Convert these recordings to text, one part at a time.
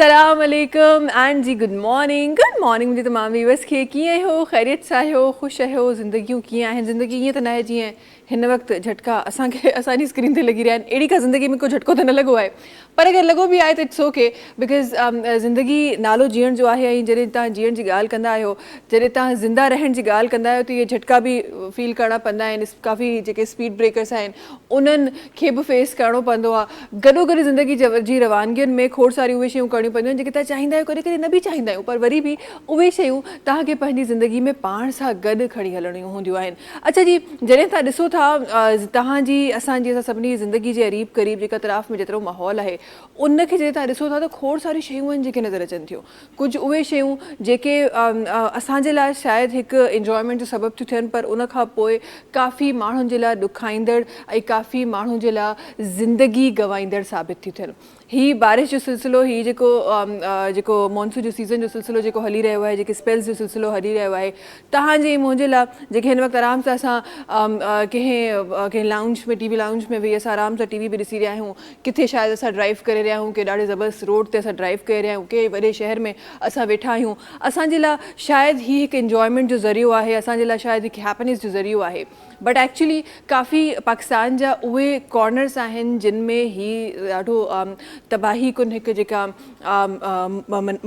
अस्सलाम वालेकुम and ji good morning मुंहिंजे तमामु व्यूअर्स खे कीअं हो ख़ैरियत सां आहियो ख़ुशि आहियो ज़िंदगियूं कीअं आहिनि ज़िंदगी ईअं त न आहे जीअं हिन वक़्तु झटका असांखे असांजी स्क्रीन ते लॻी रहिया आहिनि अहिड़ी का ज़िंदगी में को झटको त न लॻो आहे पर अगरि लॻो बि आहे त इट्स ओके बिकॉज़ ज़िंदगी नालो जीअण जो आहे ऐं जॾहिं तव्हां जीअण जी ॻाल्हि कंदा आहियो जॾहिं तव्हां ज़िंदा रहण जी ॻाल्हि कंदा आहियो त इहे झटका बि फील करणा पवंदा आहिनि काफ़ी जेके स्पीड ब्रेकर्स आहिनि उन्हनि खे बि फेस करिणो पवंदो आहे गॾोगॾु ज़िंदगी जी रवानगियुनि में खोड़ सारियूं उहे शयूं करणियूं पवंदियूं आहिनि जेके तव्हां चाहींदा आहियो कॾहिं कॾहिं न बि चाहींदा आहियूं पर वरी बि उहे शयूं तव्हांखे पंहिंजी ज़िंदगी में पाण सां गॾु खणी हलणियूं हूंदियूं आहिनि अच्छा जी जॾहिं तव्हां ॾिसो था तव्हांजी असांजी असां सभिनी ज़िंदगी जे क़रीब क़रीब जेका तराफ़ में जेतिरो माहौल आहे उनखे जॾहिं तव्हां ॾिसो था त खोड़ सारियूं शयूं आहिनि जेके नज़र अचनि थियूं कुझु उहे शयूं जेके असांजे लाइ शायदि हिकु इंजॉयमेंट जो सबबु थियूं थियनि पर उन खां पोइ काफ़ी माण्हुनि जे लाइ ॾुखाईंदड़ ऐं काफ़ी माण्हुनि जे लाइ ज़िंदगी गवाईंदड़ साबित थियूं थियनि हीअ बारिश जो सिलसिलो हीअ जेको मॉनसून जो सीज़न जो सिलसिलो जेको हली रहियो आहे जेके स्पेल्स जो सिलसिलो हली रहियो आहे तव्हांजे मुंहिंजे लाइ जेके हिन वक़्तु आराम सां असां कंहिं लाउंज में टीवी लाउंज में वेही असां आराम सां टीवी बि ॾिसी रहिया आहियूं किथे शायदि असां ड्राइव करे रहिया आहियूं के ॾाढे ज़बरदस्त रोड ते असां ड्राइव करे रहिया आहियूं के वॾे शहर में असां वेठा आहियूं असांजे लाइ शायदि हीअ हिकु इंजॉयमेंट जो ज़रियो आहे असांजे लाइ शायदि हिकु हैप्पीनेस जो ज़रियो आहे बट एक्चुअली काफ़ी पाकिस्तान जा उहे कॉर्नर्स आहिनि जिन में हीअ ॾाढो तबाही कुन हिकु जेका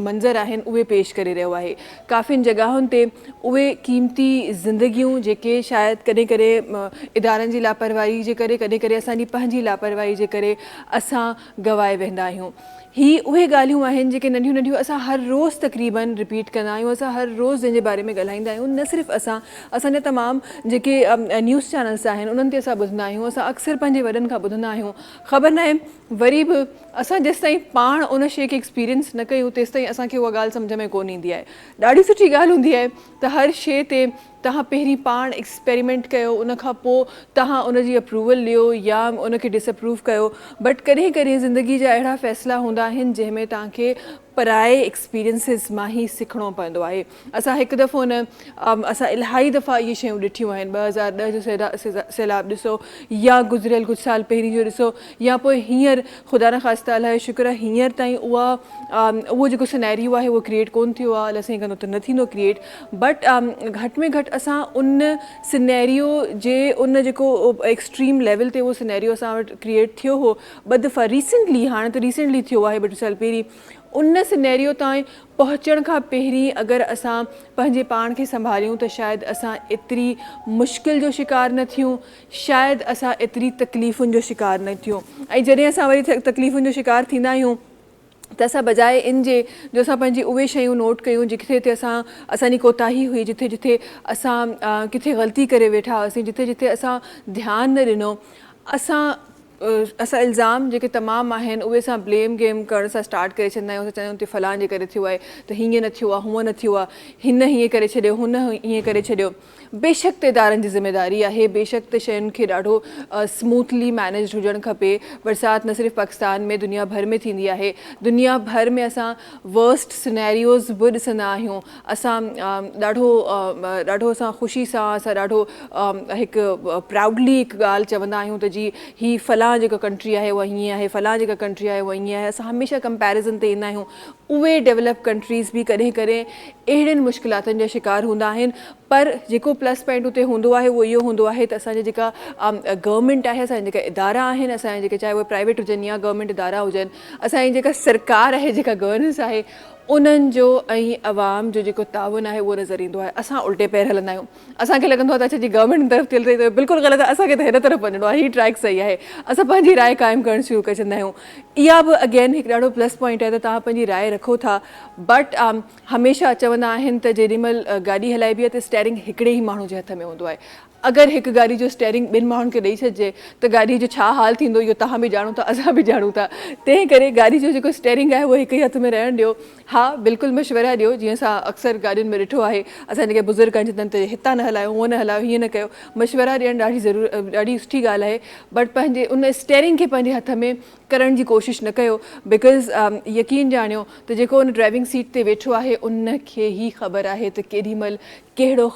मंज़र आहिनि उहे पेश करे रहियो आहे काफ़ियुनि जॻहियुनि ते उहे क़ीमती ज़िंदगियूं जेके शायदि कॾहिं कॾहिं इदारनि जी लापरवाही जे करे कॾहिं कॾहिं असांजी पंहिंजी लापरवाही जे करे असां गवाए वेंदा आहियूं ही उहे ॻाल्हियूं आहिनि जेके नंढियूं नंढियूं असां हर रोज़ु तक़रीबन रिपीट कंदा आहियूं असां हर रोज़ु जंहिंजे बारे में ॻाल्हाईंदा आहियूं न सिर्फ़ु असांजा तमामु जेके न्यूज़ चैनल्स आहिनि उन्हनि ते असां ॿुधंदा आहियूं असां अक्सर पंहिंजे वॾनि खां ॿुधंदा आहियूं ख़बर न आहे वरी बि असां जेसिताईं पाण उन शइ खे एक्सपीरियंस न कयूं तेसिताईं असांखे उहा ॻाल्हि सम्झ में कोन ईंदी आहे ॾाढी सुठी ॻाल्हि हूंदी आहे त हर शइ ते तव्हां पहिरीं पाण एक्सपेरिमेंट कयो उन खां पोइ तव्हां उनजी अप्रूवल लियो या उनखे डिसअप्रूव कयो बट कॾहिं कॾहिं ज़िंदगी जा अहिड़ा फ़ैसिला हूंदा आहिनि जंहिंमें तव्हांखे पराए एक्सपीरियंसिस मां ई सिखणो पवंदो आहे असां हिकु दफ़ो न असां इलाही दफ़ा इहे शयूं ॾिठियूं आहिनि 2010 जो सैलाब ॾिसो या गुज़िरियल कुझु साल पहिरीं जो ॾिसो या पोइ हींअर ख़ुदा न ख़ास्ता अलाए शुक्र आहे हींअर ताईं उहो जेको सिनेरियो आहे उहो क्रिएट कोन थियो आहे अलाए साईं कंदो त न थींदो क्रिएट बट घटि में घटि असां उन सिनेरियो जे उन जेको एक्सट्रीम लेवल ते उहो सिनेरियो असां वटि क्रिएट थियो हो ॿ दफ़ा रिसेंटली हाणे त रिसेंटली थियो आहे ॿ टे साल पहिरीं उन सिनेरियो ताईं पहुचण खां पहिरीं अगरि असां पंहिंजे पाण खे संभालियूं त शायदि असां एतिरी मुश्किल जो शिकार न थियूं शायदि असां एतिरी तकलीफ़ुनि जो शिकार न थियूं ऐं जॾहिं असां वरी तकलीफ़ुनि जो शिकार थींदा आहियूं त असां बजाए इन जे जो असां पंहिंजी उहे शयूं नोट कयूं जिथे असांजी कोताही हुई जिथे जिथे असां किथे ग़लती करे वेठा हुआसीं जिथे जिथे असां ध्यानु न ॾिनो असां इल्ज़ाम जेके तमामु आहिनि उहे असां ब्लेम गेम करण सां स्टार्ट करे छॾींदा आहियूं असां चवंदा आहियूं त फलां जे करे थियो आहे त हीअं न थियो आहे हूअं न थियो आहे हिन हीअं करे छॾियो हुन हीअं करे छॾियो बेशक त इदारनि जी ज़िमेदारी आहे बेशक त शयुनि खे ॾाढो स्मूथली मैनेज हुजणु खपे बरसाति न सिर्फ़ु पाकिस्तान में दुनिया भर में थींदी आहे दुनिया भर में असां वर्स्ट सिनेरियोज़ बि ॾिसंदा आहियूं असां ॾाढो असां ख़ुशी सां असां ॾाढो हिकु प्राउडली हिकु ॻाल्हि चवंदा आहियूं त जी ही फलां जेका कंट्री आहे उहा हीअं आहे फलां जेका कंट्री आहे उहा हीअं आहे असां हमेशह कंपैरिज़न ते ईंदा आहियूं उहे डेवलप कंट्रीज़ बि कॾहिं कॾहिं अहिड़ियुनि मुश्किलातुनि जा शिकार हूंदा आहिनि पर जेको प्लस पॉइंट उते हूंदो आहे उहो इहो हूंदो आहे त असांजा जेका गवर्नमेंट आहे असांजा जेका इदारा आहिनि असांजा जेके चाहे उहे प्राइवेट हुजनि या गवर्नमेंट इदारा हुजनि असांजी जेका सरकार आहे जेका गवर्नेंस आहे उन्हनि जो ऐं अवाम जो जेको ताउन आहे उहो नज़र ईंदो आहे असां उल्टे पैर हलंदा आहियूं असांखे लॻंदो आहे त अच्छा जी गवर्नमेंट तरफ़ थी हले त बिल्कुलु ग़लति आहे असांखे त हिन तरफ़ वञिणो आहे हीअ ट्रैक सही आहे असां पंहिंजी राय क़ाइमु करणु शुरू करे छॾींदा आहियूं इहा बि अगेन हिकु ॾाढो प्लस पॉइंट आहे त तव्हां पंहिंजी राय रखो था बट हमेशह चवंदा आहिनि त जेॾीमहिल गाॾी हलाइबी आहे त स्टेयरिंग हिकिड़े ई माण्हू जे हथ में हूंदो आहे अगरि हिकु गाॾी जो स्टेयरिंग ॿिनि माण्हुनि खे ॾेई छॾिजे त गाॾी जो छा हाल थींदो इहो तव्हां बि ॼाणो था असां बि ॼाणूं था तंहिं करे गाॾी जो जेको स्टेयरिंग आहे उहो हिकु ई हथ में रहणु ॾियो हा बिल्कुलु मशवरा ॾियो जीअं असां अक्सर गाॾियुनि में ॾिठो आहे असां जेके बुज़ुर्ग आहिनि चवंदा आहिनि त हितां न हलायो हूअं न हलायो हीअं न कयो मशवरा ॾियणु ॾाढी सुठी ॻाल्हि आहे बट पंहिंजे उन स्टेयरिंग खे पंहिंजे हथ में करण जी कोशिशि न कयो बिकॉज़ यकीन ॼाणियो त जेको उन ड्राइविंग सीट ते वेठो आहे उन खे ई ख़बर आहे त केॾी महिल कहिड़ो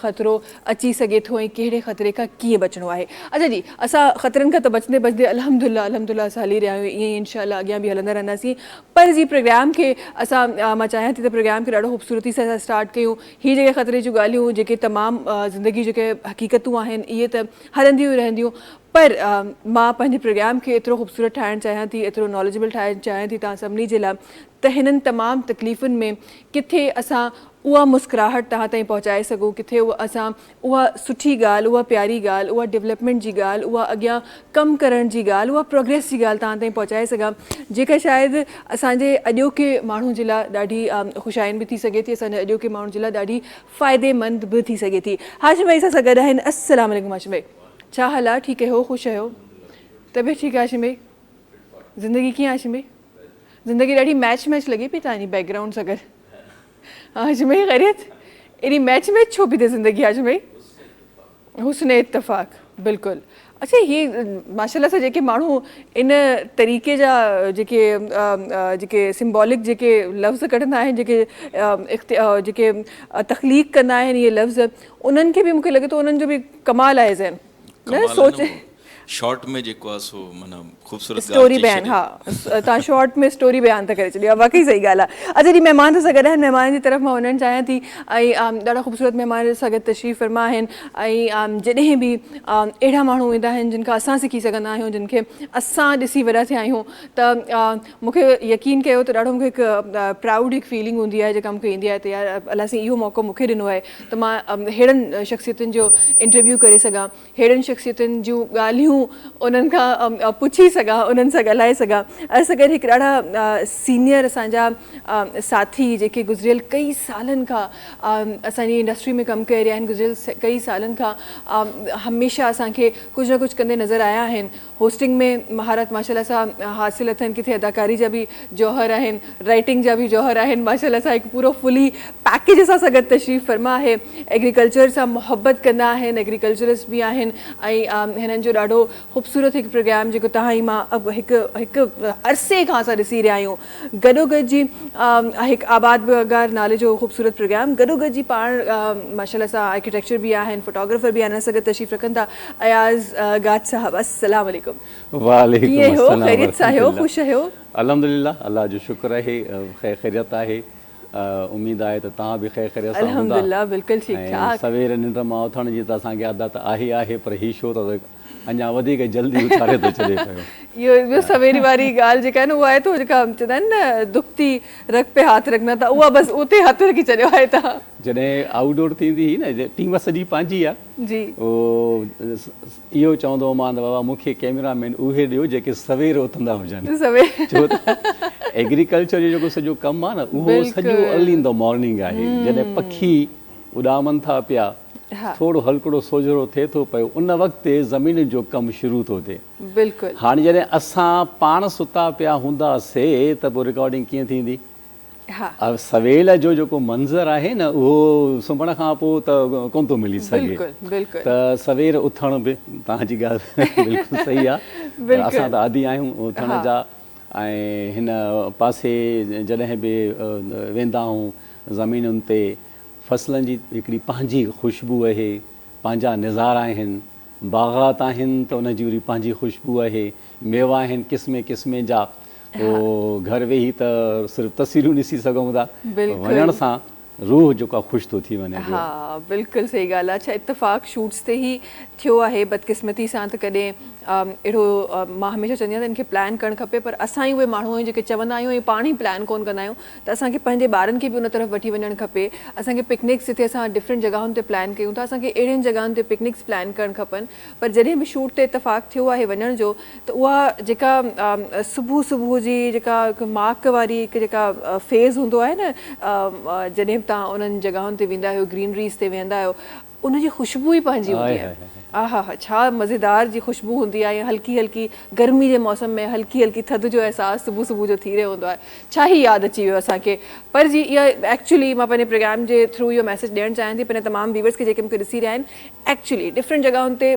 ख़तरो अची सघे थो ऐं कहिड़े ख़तरे खां कीअं बचणो आहे. अच्छा जी, असां ख़तरनि खां त बचंदे बचंदे अल्हम्दुलिल्लाह असां हली रहिया आहियूं, ईअं ई इंशाअल्लाह अॻियां बि हलंदा रहंदासीं. पर जी प्रोग्राम खे मां चाहियां थी त प्रोग्राम खे ॾाढो ख़ूबसूरती सां असां स्टार्ट कयूं. हीअ जेके ख़तरे जूं ॻाल्हियूं जेके तमामु ज़िंदगी जेके हक़ीक़तूं आहिनि इहे त हलंदियूं ई रहंदियूं, पर मां पंहिंजे प्रोग्राम खे एतिरो ख़ूबसूरत ठाहिणु चाहियां थी, एतिरो नॉलेजेबल ठाहिणु चाहियां थी तव्हां सभिनी जे लाइ, त हिननि तमामु तकलीफ़ुनि में किथे असां उहा मुस्कुराहट तव्हां ताईं पहुचाए सघूं, किथे असां उहा सुठी ॻाल्हि, उहा प्यारी ॻाल्हि, उहा डेवलपमेंट जी ॻाल्हि, उहा अॻियां कमु करण जी ॻाल्हि, उहा प्रोग्रेस जी ॻाल्हि तव्हां ताईं पहुचाए सघां, जेका शायदि असांजे अॼोके माण्हू जे लाइ ॾाढी ख़ुशाइनि बि थी सघे थी, असांजे अॼोके माण्हू जे लाइ ॾाढी फ़ाइदेमंद बि थी सघे थी. हाशिम भाई सां गॾु आहिनि. अस्सलाम वालेकुम हाशिम भाई, छा हाल आहे? ठीकु आहियो? ख़ुशि आहियो? तबियत ठीकु आहे हाशिम भाई? ज़िंदगी कीअं आहे हाशिम भाई? ज़िंदगी ॾाढी मैच लॻे पई तव्हांजी बैकग्राउंड सां गॾु. हाशिम भाई ख़ैरियत? एॾी मैच छो पई थिए ज़िंदगी हाशिम भाई? हुस्न इत्तफ़ाक़, बिल्कुलु. अच्छा, इहे माशाल्लाह सां जेके माण्हू इन तरीक़े जा जेके सिंबॉलिक जेके लफ़्ज़ कढंदा आहिनि, जेके तख़लीक़ कंदा आहिनि इहे लफ़्ज़, उन्हनि खे बि मूंखे लॻे थो उन्हनि जो बि कमाल आहे ज़हन न सोचे शॉर्ट में जेको आहे सो माना ख़ूबसूरत स्टोरी बयान. हा, तव्हां शॉर्ट में स्टोरी बयान था करे छॾियो, वाक़ई सही ॻाल्हि आहे. अच्छा जी, महिमान सां गॾु आहिनि. महिमान जी तरफ़ मां वञणु चाहियां थी ऐं ॾाढा ख़ूबसूरत महिमान सां गॾु तशरीफ़ फरमा आहिनि. ऐं जॾहिं बि अहिड़ा माण्हू ईंदा आहिनि जिन खां असां सिखी सघंदा आहियूं, जिन खे असां ॾिसी वॾा थिया आहियूं, त मूंखे यकीन कयो त ॾाढो मूंखे हिकु प्राउड हिकु फीलिंग हूंदी आहे जेका मूंखे ईंदी आहे त यार अलाह साईं इहो मौक़ो मूंखे ॾिनो आहे त मां अहिड़नि शख़्सियतुनि जो इंटरव्यू करे सघां, अहिड़नि शख़्सियतुनि जूं ॻाल्हियूं उन्हनि खां पुछी सघां, उन्हनि सां ॻाल्हाए सघां. असां गॾु हिकु ॾाढा सीनियर असांजा साथी जेके गुज़िरियल कई सालनि खां असांजी इंडस्ट्री में कमु करे रहिया आहिनि, गुज़िरियल कई सालनि खां हमेशह असांखे कुझु न कुझु कंदे नज़र आया आहिनि. होस्टिंग में महारत माशाल्लाह सां हासिलु अथनि, किथे अदाकारी जा बि जौहर आहिनि, राइटिंग जा बि जौहर आहिनि. माशाल्लाह सां हिकु पूरो फुली पैकेज असां सां गॾु तशरीफ़ फरमा आहे. एग्रीकल्चर सां मुहबत कंदा आहिनि, एग्रीकल्चरिस्ट बि आहिनि ऐं हिननि जो ॾाढो ख़ूबसूरत हिकु प्रोग्राम जेको तव्हां ई मां हिकु अरसे खां असां ॾिसी रहिया आहियूं. गॾोगॾु जी हिकु आबाद बगार नाले जो ख़ूबसूरत प्रोग्राम. गॾोगॾु जी पाण माशाल्लाह सां आर्किटेक्चर बि आहिनि, फोटोग्राफर बि आहिनि, असां गॾु तशरीफ़ रखनि था अयाज़ गाद साहब. अस्सलाम वालेकुम. वालेकुम अस्सलाम. ख़ैरियत सां आहियो? ख़ुशि आहियो? अल्हम्दुलिल्लाह, अल्लाह जो शुक्र आहे, ख़ैरियत आहे. उम्मीद आहे त तव्हां बि ख़ैरियत सां हूंदा. अल्हम्दुलिल्लाह, बिल्कुलु ठीकु ठाक. सवेर निंड मां उथण जी त असांखे आदत आहे, पर हीउ शो त अञा वधीक जल्दी उथारे थो छॾे पियो. इहो सवेरी वारी ॻाल्हि जेका आहे न उहा आहे त जेका चवंदा आहिनि न दुखती रग पे हथ रखना, त उहा बसि उते हथु रखी छॾियो आहे तव्हां. जॾहिं आउटडोर थींदी हुई न, टीम सॼी पंहिंजी आहे जी, इहो चवंदो मां त बाबा मूंखे कैमरामैन उहे ॾियो जेके सवेर उथंदा हुजनि. छो त एग्रीकल्चर जो जेको सॼो कमु आहे न उहो सॼो अर्ली इन द मॉर्निंग आहे. जॾहिं पखी उॾामनि था पिया, थोरो हल्कड़ो सोजरो थिए थो पियो, उन वक़्तु ज़मीन जो कमु शुरू थो थिए. बिल्कुलु. हाणे जॾहिं असां पाण सुता पिया हूंदासीं त पोइ रिकॉर्डिंग कीअं थींदी? सवेल जो जेको मंज़र आहे न उहो सुम्हण खां पोइ त कोन थो मिली सघे. त सवेर उथण बि तव्हांजी ॻाल्हि बिल्कुलु सही आहे. असां त आदी आहियूं उथण जा. ऐं हिन पासे जॾहिं बि वेंदा आहियूं ज़मीनुनि ते, फसलनि जी हिकिड़ी पंहिंजी ख़ुशबू आहे, पंहिंजा नज़ारा आहिनि, बाग़ात आहिनि त उनजी वरी पंहिंजी ख़ुशबू आहे, मेवा आहिनि क़िस्मे क़िस्मे जा. पोइ घर वेही त सिर्फ़ु तस्वीरूं ॾिसी सघूं था, वञण सां रूह जेको आहे ख़ुशि थो थी वञे. हा, बिल्कुलु सही ॻाल्हि आहे. छा इत्तफ़ाक़ शूट्स ते ई थियो आहे बदकिस्मती सां, त कॾहिं अहिड़ो मां हमेशह चवंदी आहियां त इनखे प्लान करणु खपे, पर असां ई उहे माण्हू आहियूं जेके चवंदा आहियूं ऐं पाण ई प्लान कोन कंदा आहियूं. त असांखे पंहिंजे ॿारनि खे बि उन तरफ़ वठी वञणु खपे. असांखे पिकनिक्स जिते असां डिफरेंट जॻहियुनि ते प्लान कयूं था, असांखे अहिड़ियुनि जॻहियुनि ते पिकनिक्स प्लान करणु खपनि. पर जॾहिं बि शूट ते इत्तफ़ाक़ थियो आहे वञण जो, त उहा जेका सुबुह जी जेका हिकु माक वारी हिकु जेका फेज़ हूंदो आहे न, जॾहिं बि तव्हां उन्हनि जॻहियुनि ते वेंदा आहियो, ग्रीनरीज़ ते वेंदा आहियो, उनजी ख़ुशबू ई पंहिंजी हूंदी आहे. ਆਹਾ ਛਾ ਮਜ਼ੇਦਾਰ ਜੀ ਖੁਸ਼ਬੂ ਹੁੰਦੀ आहे हल्की हल्की गर्मी जे मौसम में हल्की हल्की थधि जो अहसासु सुबुह सुबुह जो थी रहियो हूंदो आहे, छा ई यादि अची वियो असांखे। पर जी इहा एक्चुअली मां पंहिंजे प्रोग्राम जे थ्रू इहो मैसेज ॾियणु चाहियां थी पंहिंजे तमामु व्यूवर्स खे जेके मूंखे ॾिसी रहिया आहिनि। एक्चुअली डिफरेंट जॻहुनि ते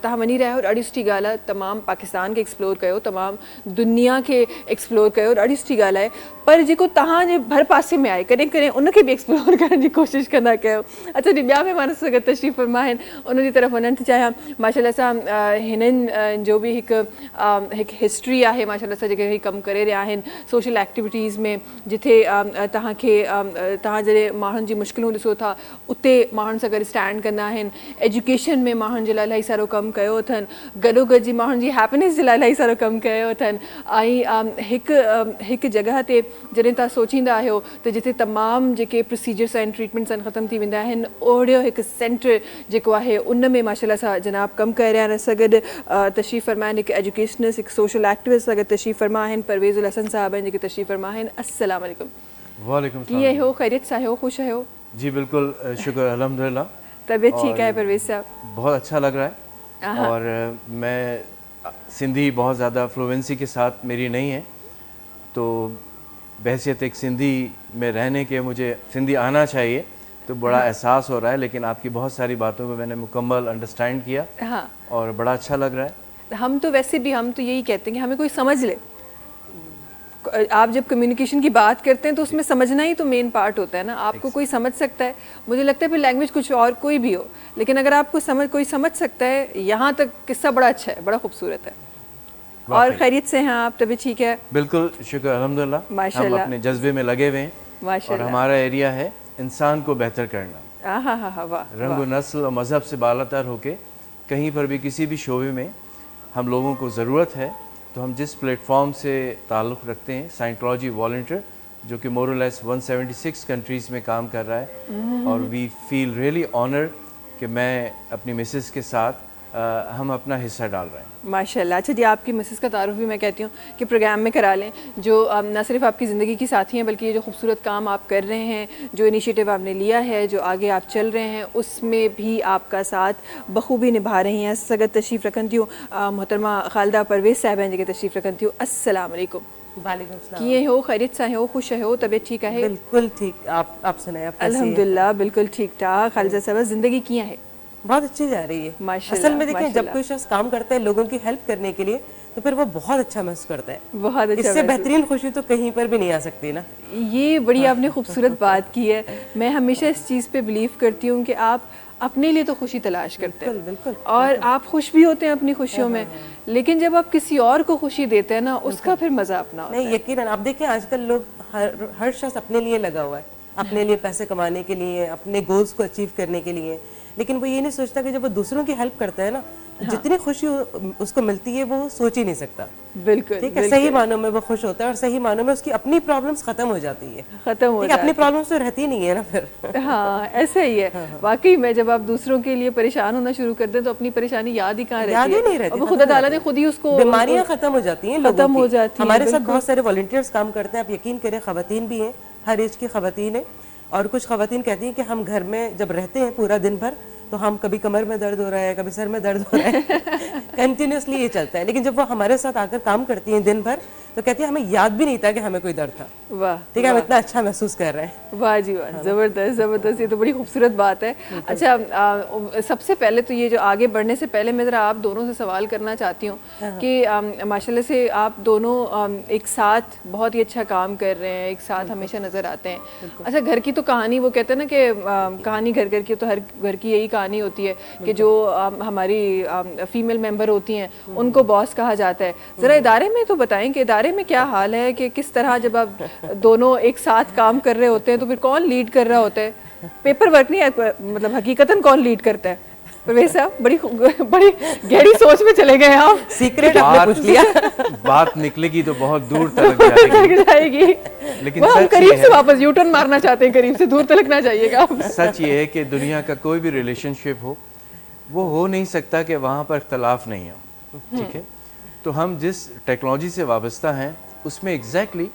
तव्हां वञी रहिया आहियो, ॾाढी सुठी ॻाल्हि आहे। तमामु पाकिस्तान खे एक्सप्लोर कयो, तमामु दुनिया खे एक्सप्लोर कयो, ॾाढी सुठी ॻाल्हि आहे। पर जेको तव्हांजे भर पासे में आहे कॾहिं कॾहिं उनखे बि एक्सप्लोर करण जी कोशिशि कंदा कयो। अच्छा जी, ॿिया महिमान सां गॾु तशरीफ़ फरमा आहिनि, उनजी तरफ़ वञणु थी चाहियां। माशाल्लाह सां हिननि जो बि हिकु हिस्ट्री आहे माशाल्लाह सां, जेके कमु करे रहिया आहिनि सोशल एक्टिविटीज़ में, जिथे तव्हांखे तव्हां जॾहिं माण्हुनि जी मुश्किलूं ॾिसो था उते माण्हुनि सां गॾु स्टैंड कंदा आहिनि। एजुकेशन में माण्हुनि जे लाइ इलाही सारो कमु कयो अथनि, गॾोगॾु जी माण्हुनि जी हैप्पीनेस जे लाइ इलाही सारो कमु कयो अथनि। ऐं हिकु जॻह ते जॾहिं तव्हां सोचींदा आहियो त जिथे तमामु जेके प्रोसीजर्स आहिनि ट्रीटमेंट्स आहिनि ख़तमु थी वेंदा आहिनि, ओड़ियो हिकु सेंटर जेको आहे उन में माशाल्लाह सां जनाब कमु करे रहिया आहिनि। असां गॾु तशरीफ़ फरमा आहिनि हिकु एजुकेशनिस्ट, हिकु सोशल एक्टिविस्ट सां गॾु तशरीफ़ फरमा आहिनि परवेज़ उल हसन साहब आहिनि जेके तशरीफ़ फरमा आहिनि। अस्सलाम वालेकुम। वालेकुम सलाम। कीअं हो, खैरियत सां हो, ख़ुशि आहियो? जी बिल्कुल, शुक्र अल्हम्दुलिल्लाह। तबीयत ठीक है परवेज़ साहब? बहुत अच्छा लग रहा है। और मैं सिंधी बहुत ज़्यादा फ्लुएंसी के साथ मेरी नहीं है, तो बहैसियत एक सिंधी में रहने के मुझे सिंधी आना चाहिए, तो बड़ा एहसास हो रहा है। लेकिन आपकी बहुत सारी बातों को मैंने मुकम्मल अंडरस्टैंड किया और बड़ा अच्छा लग रहा है। हम तो वैसे भी हम तो यही कहते हैं कि हमें कोई समझ ले। आप जब कम्युनिकेशन की बात करते हैं तो उसमें समझना ही तो मेन पार्ट होता है ना। आपको कोई समझ सकता है, मुझे लगता है फिर लैंग्वेज कुछ और कोई भी हो, लेकिन अगर आपको कोई समझ सकता है, यहाँ तक किस्सा बड़ा अच्छा है, बड़ा खूबसूरत है। और खैरियत से हैं आप? तभी ठीक है? बिल्कुल, शुक्र अल्हम्दुलिल्लाह। माशाल्लाह। हम अपने जज्बे में लगे हुए हैं और हमारा एरिया है इंसान को बेहतर करना। रंग नस्ल और मज़हब से बालातर होके कहीं पर भी किसी भी शोबे में हम लोगों को ज़रूरत है, तो हम जिस प्लेटफॉर्म से ताल्लुक़ रखते हैं, साइंटोलॉजी वॉलंटियर, जो कि मोर और लेस 176 कंट्रीज़ में काम कर रहा है, और वी फील रियली ऑनर कि मैं अपनी मिसेस के साथ हम अपना हिस्सा डाल रहे हैं। माशाल्लाह। अच्छा जी, आपकी मिसेस का तारुफ भी मैं कहती हूँ कि प्रोग्राम में करा लें, जो न सिर्फ आपकी ज़िंदगी की साथी हैं बल्कि ये जो खूबसूरत काम आप कर रहे हैं, जो इनिशिएटिव आपने लिया है, जो आगे आप चल रहे हैं, उसमें भी आपका साथ बखूबी निभा रही हैं। सगत तशरीफ़ रखन थी मोहतरमा खालिदा परवेज़ साहब हैं जेके तशरीफ़ रखन थी। अस्सलाम वालेकुम। वालेकुम सलाम। कीअं हो, खैरियत सां हो, ख़ुशि हो, तबीयत ठीक है? बिल्कुल ठीक। आप सुनाए, आप कैसी हैं? अल्हम्दुलिल्लाह बिल्कुल ठीक ठाक। खालिदा साहब, ज़िंदगी कीअं है? बहुत अच्छी जा रही है माशाल्लाह। असल में देखें, जब कोई शख्स काम करता है लोगों की हेल्प करने के लिए, तो फिर वो बहुत अच्छा महसूस करता है। बहुत अच्छा। इससे बेहतरीन खुशी तो कहीं पर भी नहीं आ सकती ना। ये बड़ी आपने खूबसूरत बात की है। मैं हमेशा इस चीज़ पे बिलीव करती हूँ कि आप अपने लिए तो खुशी तलाश करते हैं, बिल्कुल, और आप खुश भी होते हैं अपनी खुशियों में, लेकिन जब आप किसी और को खुशी देते हैं ना, उसका फिर मज़ा अपना होता है। नहीं, यकीनन आप देखें आजकल लोग हर शख्स अपने लिए लगा हुआ है, अपने लिए पैसे कमाने के लिए, अपने गोल्स को अचीव करने के लिए, लेकिन वो ये नहीं सोचता कि जब वो दूसरों की हेल्प करता है ना, तो जितनी खुशी उसको मिलती है वो सोच ही नहीं सकता। बिल्कुल, ठीक है, सही मानों में वो खुश होता है और सही मानों में उसकी अपनी प्रॉब्लम्स खत्म हो जाती है। अपनी प्रॉब्लम्स तो रहती नहीं है ना फिर। हाँ, ऐसा ही है। वाकई में जब आप दूसरों के लिए परेशान होना शुरू कर दें तो अपनी परेशानी याद ही कहाँ रहती है, याद ही नहीं रहती। खुदा ताला ने खुद ही उसको, बीमारियां खत्म हो जाती हैं, खत्म हो जाती हैं। हमारे साथ बहुत सारे वॉलंटियर्स काम करते हैं, आप यकीन करें, खवातीन भी हैं, हर एज की खवातीन है। और कुछ खवातीन कहती हैं कि हम घर में जब रहते हैं पूरा दिन भर, तो हम कभी कमर में दर्द हो रहा है, कभी सर में दर्द हो रहा है, कंटिन्यूसली ये चलता है। लेकिन जब वो हमारे साथ आकर काम करती हैं दिन भर, तो कहती है हमें याद भी नहीं था कि हमें कोई दर्द था। वाह, ठीक है, हम इतना अच्छा महसूस कर रहे हैं। वाह जी वाह, ज़बरदस्त ज़बरदस्त, ये तो बड़ी खूबसूरत बात है। अच्छा, सबसे पहले तो ये जो आगे बढ़ने से पहले मैं ज़रा आप दोनों से सवाल करना चाहती हूँ कि माशाल्लाह से आप दोनों एक साथ बहुत ही अच्छा काम कर रहे हैं, एक साथ हमेशा नज़र आते हैं। अच्छा, घर की तो कहानी, वो कहते हैं ना कि कहानी घर घर की, तो हर घर की यही कहानी होती है कि जो हमारी फीमेल मेंबर होती हैं उनको बॉस कहा जाता है। ज़रा इदारे में तो बताएं कि इदारे में क्या हाल है, कि किस तरह जब आप दोनों एक साथ काम कर रहे होते हैं तो फिर कौन लीड कर रहा होता है? पेपर वर्क नहीं है, मतलब हकीकतन कौन लीड करता है? परवेज़ साहब, बड़ी गहरी सोच में चले गए आप। सीक्रेट आपने पूछ लिया। बात निकलेगी तो बहुत दूर तक जाएगी, लेकिन हम करीब से वापस यू टर्न मारना चाहते हैं, करीब से दूर तक ना जाइएगा। सच ये है कि दुनिया का कोई भी रिलेशनशिप हो, वो हो नहीं सकता कि वहाँ पर इख्तलाफ नहीं हो। ठीक है, तो हम जिस टेक्नोलॉजी से वाबस्ता हैं उसमें एग्जैक्टली,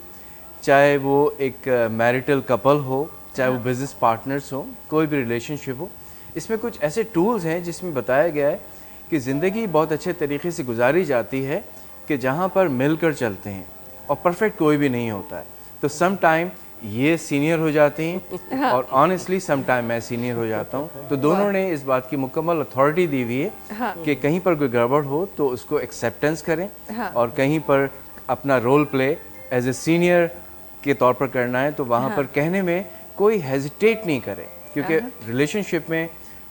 चाहे वो एक मैरिटल कपल हो, चाहे वो बिजनेस पार्टनर्स हो, कोई भी रिलेशनशिप हो, इसमें कुछ ऐसे टूल्स हैं जिसमें बताया गया है کہ زندگی بہت اچھے طریقے سے گزاری جاتی ہے کہ جہاں پر مل کر چلتے ہیں، اور پرفیکٹ کوئی بھی نہیں ہوتا ہے. تو سم ٹائم یہ سینئر ہو جاتے ہیں اور آنیسٹلی سم ٹائم میں سینئر ہو جاتا ہوں. تو دونوں نے اس بات کی مکمل اتھارٹی دی ہوئی ہے کہ کہیں پر کوئی گڑبڑ ہو تو اس کو ایکسیپٹنس کریں، اور کہیں پر اپنا role play as a senior کے طور پر کرنا ہے تو وہاں پر کہنے میں کوئی ہیزیٹیٹ نہیں کرے. کیونکہ ریلیشن شپ میں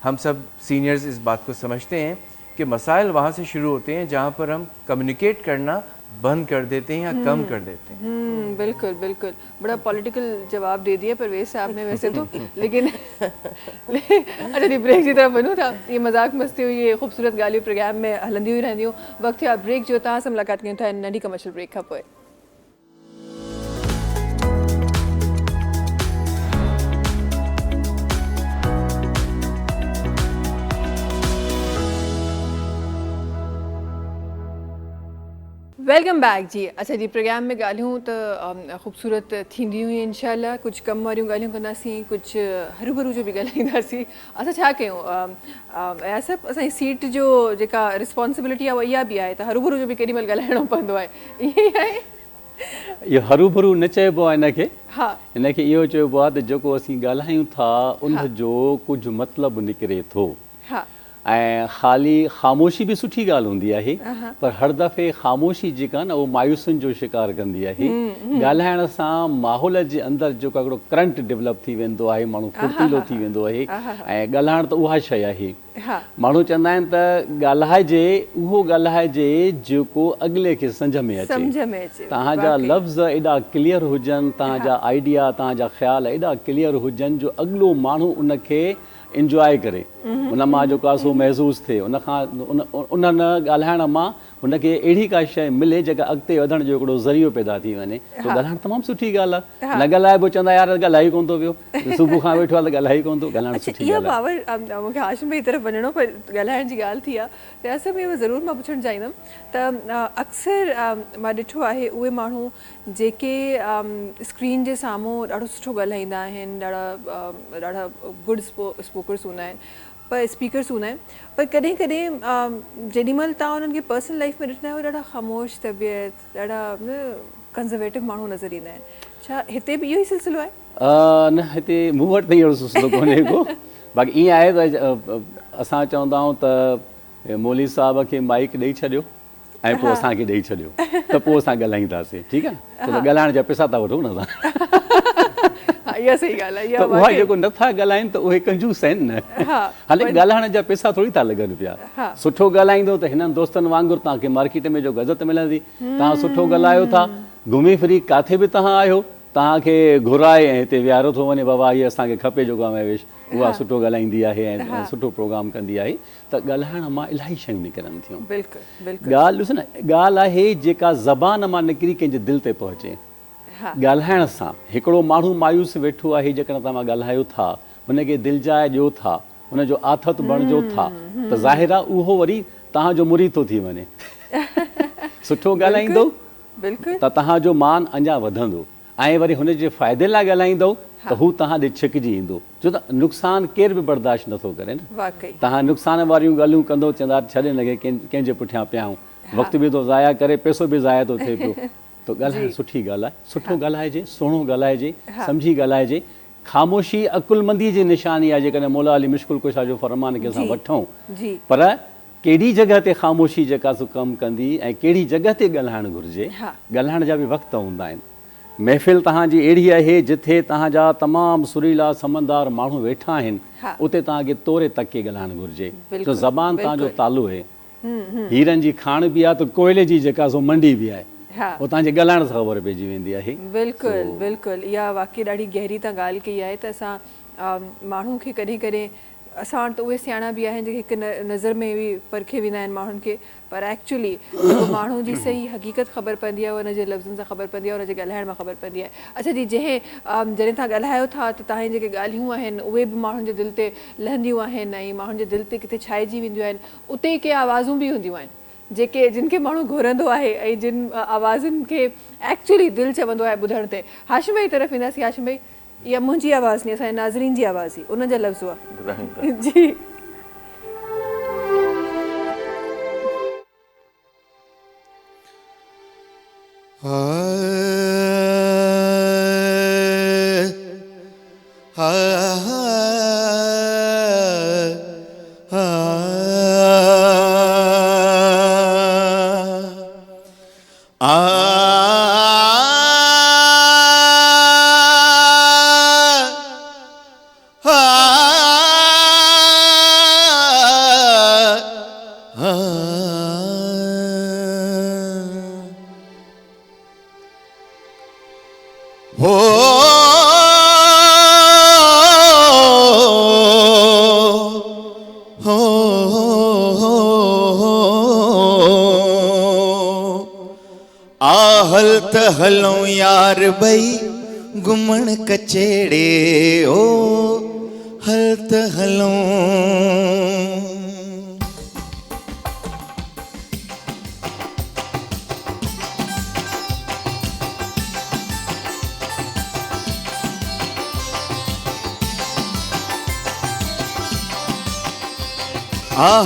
ہم سب سینئرز اس بات کو سمجھتے ہیں کہ مسائل وہاں سے شروع ہوتے ہیں جہاں پر ہم کمیونیکیٹ کرنا بند کر دیتے ہیں یا کم کر دیتے ہیں. بالکل بالکل، بڑا پولیٹیکل جواب دے دیا پرویز صاحب نے ویسے تو، لیکن اچھا جی بریک کی طرف بنوں تھا. یہ مذاق مستی ہوئی یہ خوبصورت گالی پروگرام میں ہلندی ہوئی رہندی ہوں. وقت ہے بریک جو تھا ہم ملاقات کیوں تھا ننڈی کمرشل بریک کھا پوئے. ویلکم بیک جی. اچھا جی پروگرام میں ॻाल्हियूं त ख़ूबसूरत थींदियूं हुयूं इंशाल्लाह. कुझु कम वारियूं ॻाल्हियूं कंदासीं, कुझु हरू भरू जो बि ॻाल्हाईंदासीं. असां छा कयूं, ऐं सभु असांजी सीट जो जेका रिस्पॉन्सिबिलिटी आहे उहा इहा बि आहे त हरू भरू जो बि केॾी महिल ॻाल्हाइणो पवंदो आहे. ईअं ई आहे. इहो हरू भरू न चइबो आहे हिनखे. हा, हिनखे इहो चइबो आहे त जेको असीं ॻाल्हायूं था उन जो कुझु मतिलबु निकिरे थो. हा, ऐं ख़ाली ख़ामोशी बि सुठी ॻाल्हि हूंदी आहे, पर हर दफ़े ख़ामोशी जेका न उहो मायूसियुनि जो शिकार कंदी आहे. ॻाल्हाइण सां माहौल जे अंदरि जेको हिकिड़ो करंट डेवलप थी वेंदो आहे, माण्हू फुर्तीलो थी वेंदो आहे. ऐं ॻाल्हाइण त उहा शइ आहे. माण्हू चवंदा आहिनि त ॻाल्हाइजे उहो ॻाल्हाइजे जेको अॻिले खे सम्झ में अचे. तव्हांजा लफ़्ज़ एॾा क्लियर हुजनि, तव्हांजा आइडिया, तव्हांजा ख़्याल एॾा क्लियर हुजनि जो अॻिलो माण्हू उनखे इंजॉय करे, उन मां जेको आहे सो महसूसु थिए. उन ॻाल्हाइण मां हुनखे अहिड़ी का शइ मिले जेका अॻिते वधण जो हिकिड़ो ज़रियो पैदा थी वञे. त ॻाल्हाइण तमामु सुठी ॻाल्हि आहे. न ॻाल्हाइबो चवंदा यार ॻाल्हाए कोन थो पियो, सुबुह खां वेठो आहे त ॻाल्हाए कोन थो. ॻाल्हाइण सुठी ॻाल्हि आहे. पावर मूंखे हाशिम भाई तरफ़ वञिणो, पर ॻाल्हाइण जी ॻाल्हि थी आहे त असां में ज़रूरु मां पुछणु चाहींदमि त अक्सर मां ॾिठो आहे उहे माण्हू जेके स्क्रीन जे साम्हूं ॾाढो सुठो ॻाल्हाईंदा आहिनि, ॾाढा गुड स्पोकर्स हूंदा आहिनि, पर स्पीकर्स हूंदा आहिनि, पर कॾहिं कॾहिं जेॾी महिल तव्हां उन्हनि खे पर्सनल लाइफ में ॾिठा आहियो ॾाढा ख़ामोश तबियत, ॾाढा कंज़र्वेटिव माण्हू नज़र ईंदा आहिनि. छा हिते बि इहो ई सिलसिलो आहे? न, हिते मूं वटि त अहिड़ो सिलसिलो कोन्हे को. बाक़ी ईअं आहे त असां चवंदा आहियूं त मौली साहब खे माइक ॾेई छॾियो ऐं पोइ असांखे ॾेई छॾियो त पोइ असां ॻाल्हाईंदासीं. ठीकु आहे, छो त ॻाल्हाइण जा पैसा था वठूं न असां. इहा सही ॻाल्हि आहे. उहा जेको नथा ॻाल्हाइनि त उहे कंजूस आहिनि न. हाणे ॻाल्हाइण जा पैसा थोरी था लॻनि पिया. सुठो ॻाल्हाईंदो त हिननि दोस्तनि वांगुरु तव्हांखे मार्केट में जो इज़त मिलंदी. तव्हां सुठो ॻाल्हायो था, घुमी फिरी किथे बि तव्हां आहियो, तव्हांखे घुराए ऐं हिते विहारो थो वञे, बाबा हीअ असांखे खपे जेको महेश, उहा सुठो ॻाल्हाईंदी आहे ऐं सुठो प्रोग्राम कंदी आहे. त ॻाल्हाइण मां इलाही शयूं निकिरनि थियूं. ॻाल्हि ॾिस न, ॻाल्हि आहे जेका ज़बान मां निकिरी कंहिंजे दिलि ते पहुचे. ॻाल्हाइण सां हिकिड़ो माण्हू मायूस वेठो आहे, जेकॾहिं तव्हां ॻाल्हायो था, हुनखे दिलिजाए ॾियो था, हुनजो आथत बणिजो था, त ज़ाहिर आहे उहो वरी तव्हांजो मुरीद थो थी वञे. सुठो ॻाल्हाईंदो त तव्हांजो मान अञा वधंदो, ऐं वरी हुनजे फ़ाइदे लाइ ॻाल्हाईंदो त हू तव्हां ॾे छिकिजी ईंदो. छो त नुक़सानु केर बि बर्दाश्त नथो करे न. तव्हां नुक़सान वारियूं ॻाल्हियूं कंदो, चवंदा छॾे हिनखे कंहिंजे पुठियां पियाऊं, वक़्तु बि थो ज़ाया करे, पैसो बि ज़ाया थो थिए पियो. त ॻाल्हाइण सुठी ॻाल्हि आहे. सुठो ॻाल्हाइजे, सुहिणो ॻाल्हाइजे, सम्झी ॻाल्हाइजे. ख़ामोशी अकुलमंदी जी निशानी आहे. जेकॾहिं मौला अली मुश्किल कुशा जो फरमान खे असां वठूं, पर कहिड़ी जॻह ते ख़ामोशी जेका सो कमु कंदी ऐं कहिड़ी जॻह ते ॻाल्हाइणु घुरिजे. ॻाल्हाइण जा बि वक़्त हूंदा आहिनि. महफ़िल तव्हांजी अहिड़ी आहे जिथे तव्हांजा तमामु सुरीला समझदार माण्हू वेठा आहिनि, उते तव्हांखे तोरे तके ॻाल्हाइणु घुरिजे. छो ज़बान तव्हांजो तालो आहे. हीरनि जी खाण बि आहे त कोयले जी जेका सो मंडी बि आहे, उहो तव्हांजे ॻाल्हाइण सां ख़बर पइजी वेंदी आहे. बिल्कुलु बिल्कुलु, इहा वाक़ई ॾाढी गहरी तव्हां ॻाल्हि कई आहे त असां माण्हू खे कॾहिं कॾहिं असां वटि त उहे सियाणा बि आहिनि जेके हिकु नज़र में बि परखे वेंदा आहिनि माण्हुनि खे, पर एक्चुअली जेको माण्हू जी सही हक़ीक़त ख़बर पवंदी आहे, हुनजे लफ़्ज़नि सां ख़बर पवंदी आहे, हुनजे ॻाल्हाइण मां ख़बर पवंदी आहे. अच्छा जी, जॾहिं तव्हां ॻाल्हायो था त तव्हांजी जेके ॻाल्हियूं आहिनि उहे बि माण्हुनि जे दिलि ते लहंदियूं आहिनि ऐं माण्हुनि जे दिलि ते किथे छाइजी वेंदियूं आहिनि. उते के आवाज़ूं बि हूंदियूं आहिनि जिनखे माण्हू घुरंदो आहे ऐं जिन आवाज़ुनि खे एक्चुअली दिलि चवंदो आहे ॿुधण ते. हाशिम भाई तरफ़ ईंदासीं. हाशिम भाई, इहा मुंहिंजी आवाज़ नहीं, असांजे नाज़रीन जी आवाज़ ही, उन्हनि जा लफ़्ज़ हुआ जी. हलत हलों यार बई घुमण कचेड़े ओ हलत हलों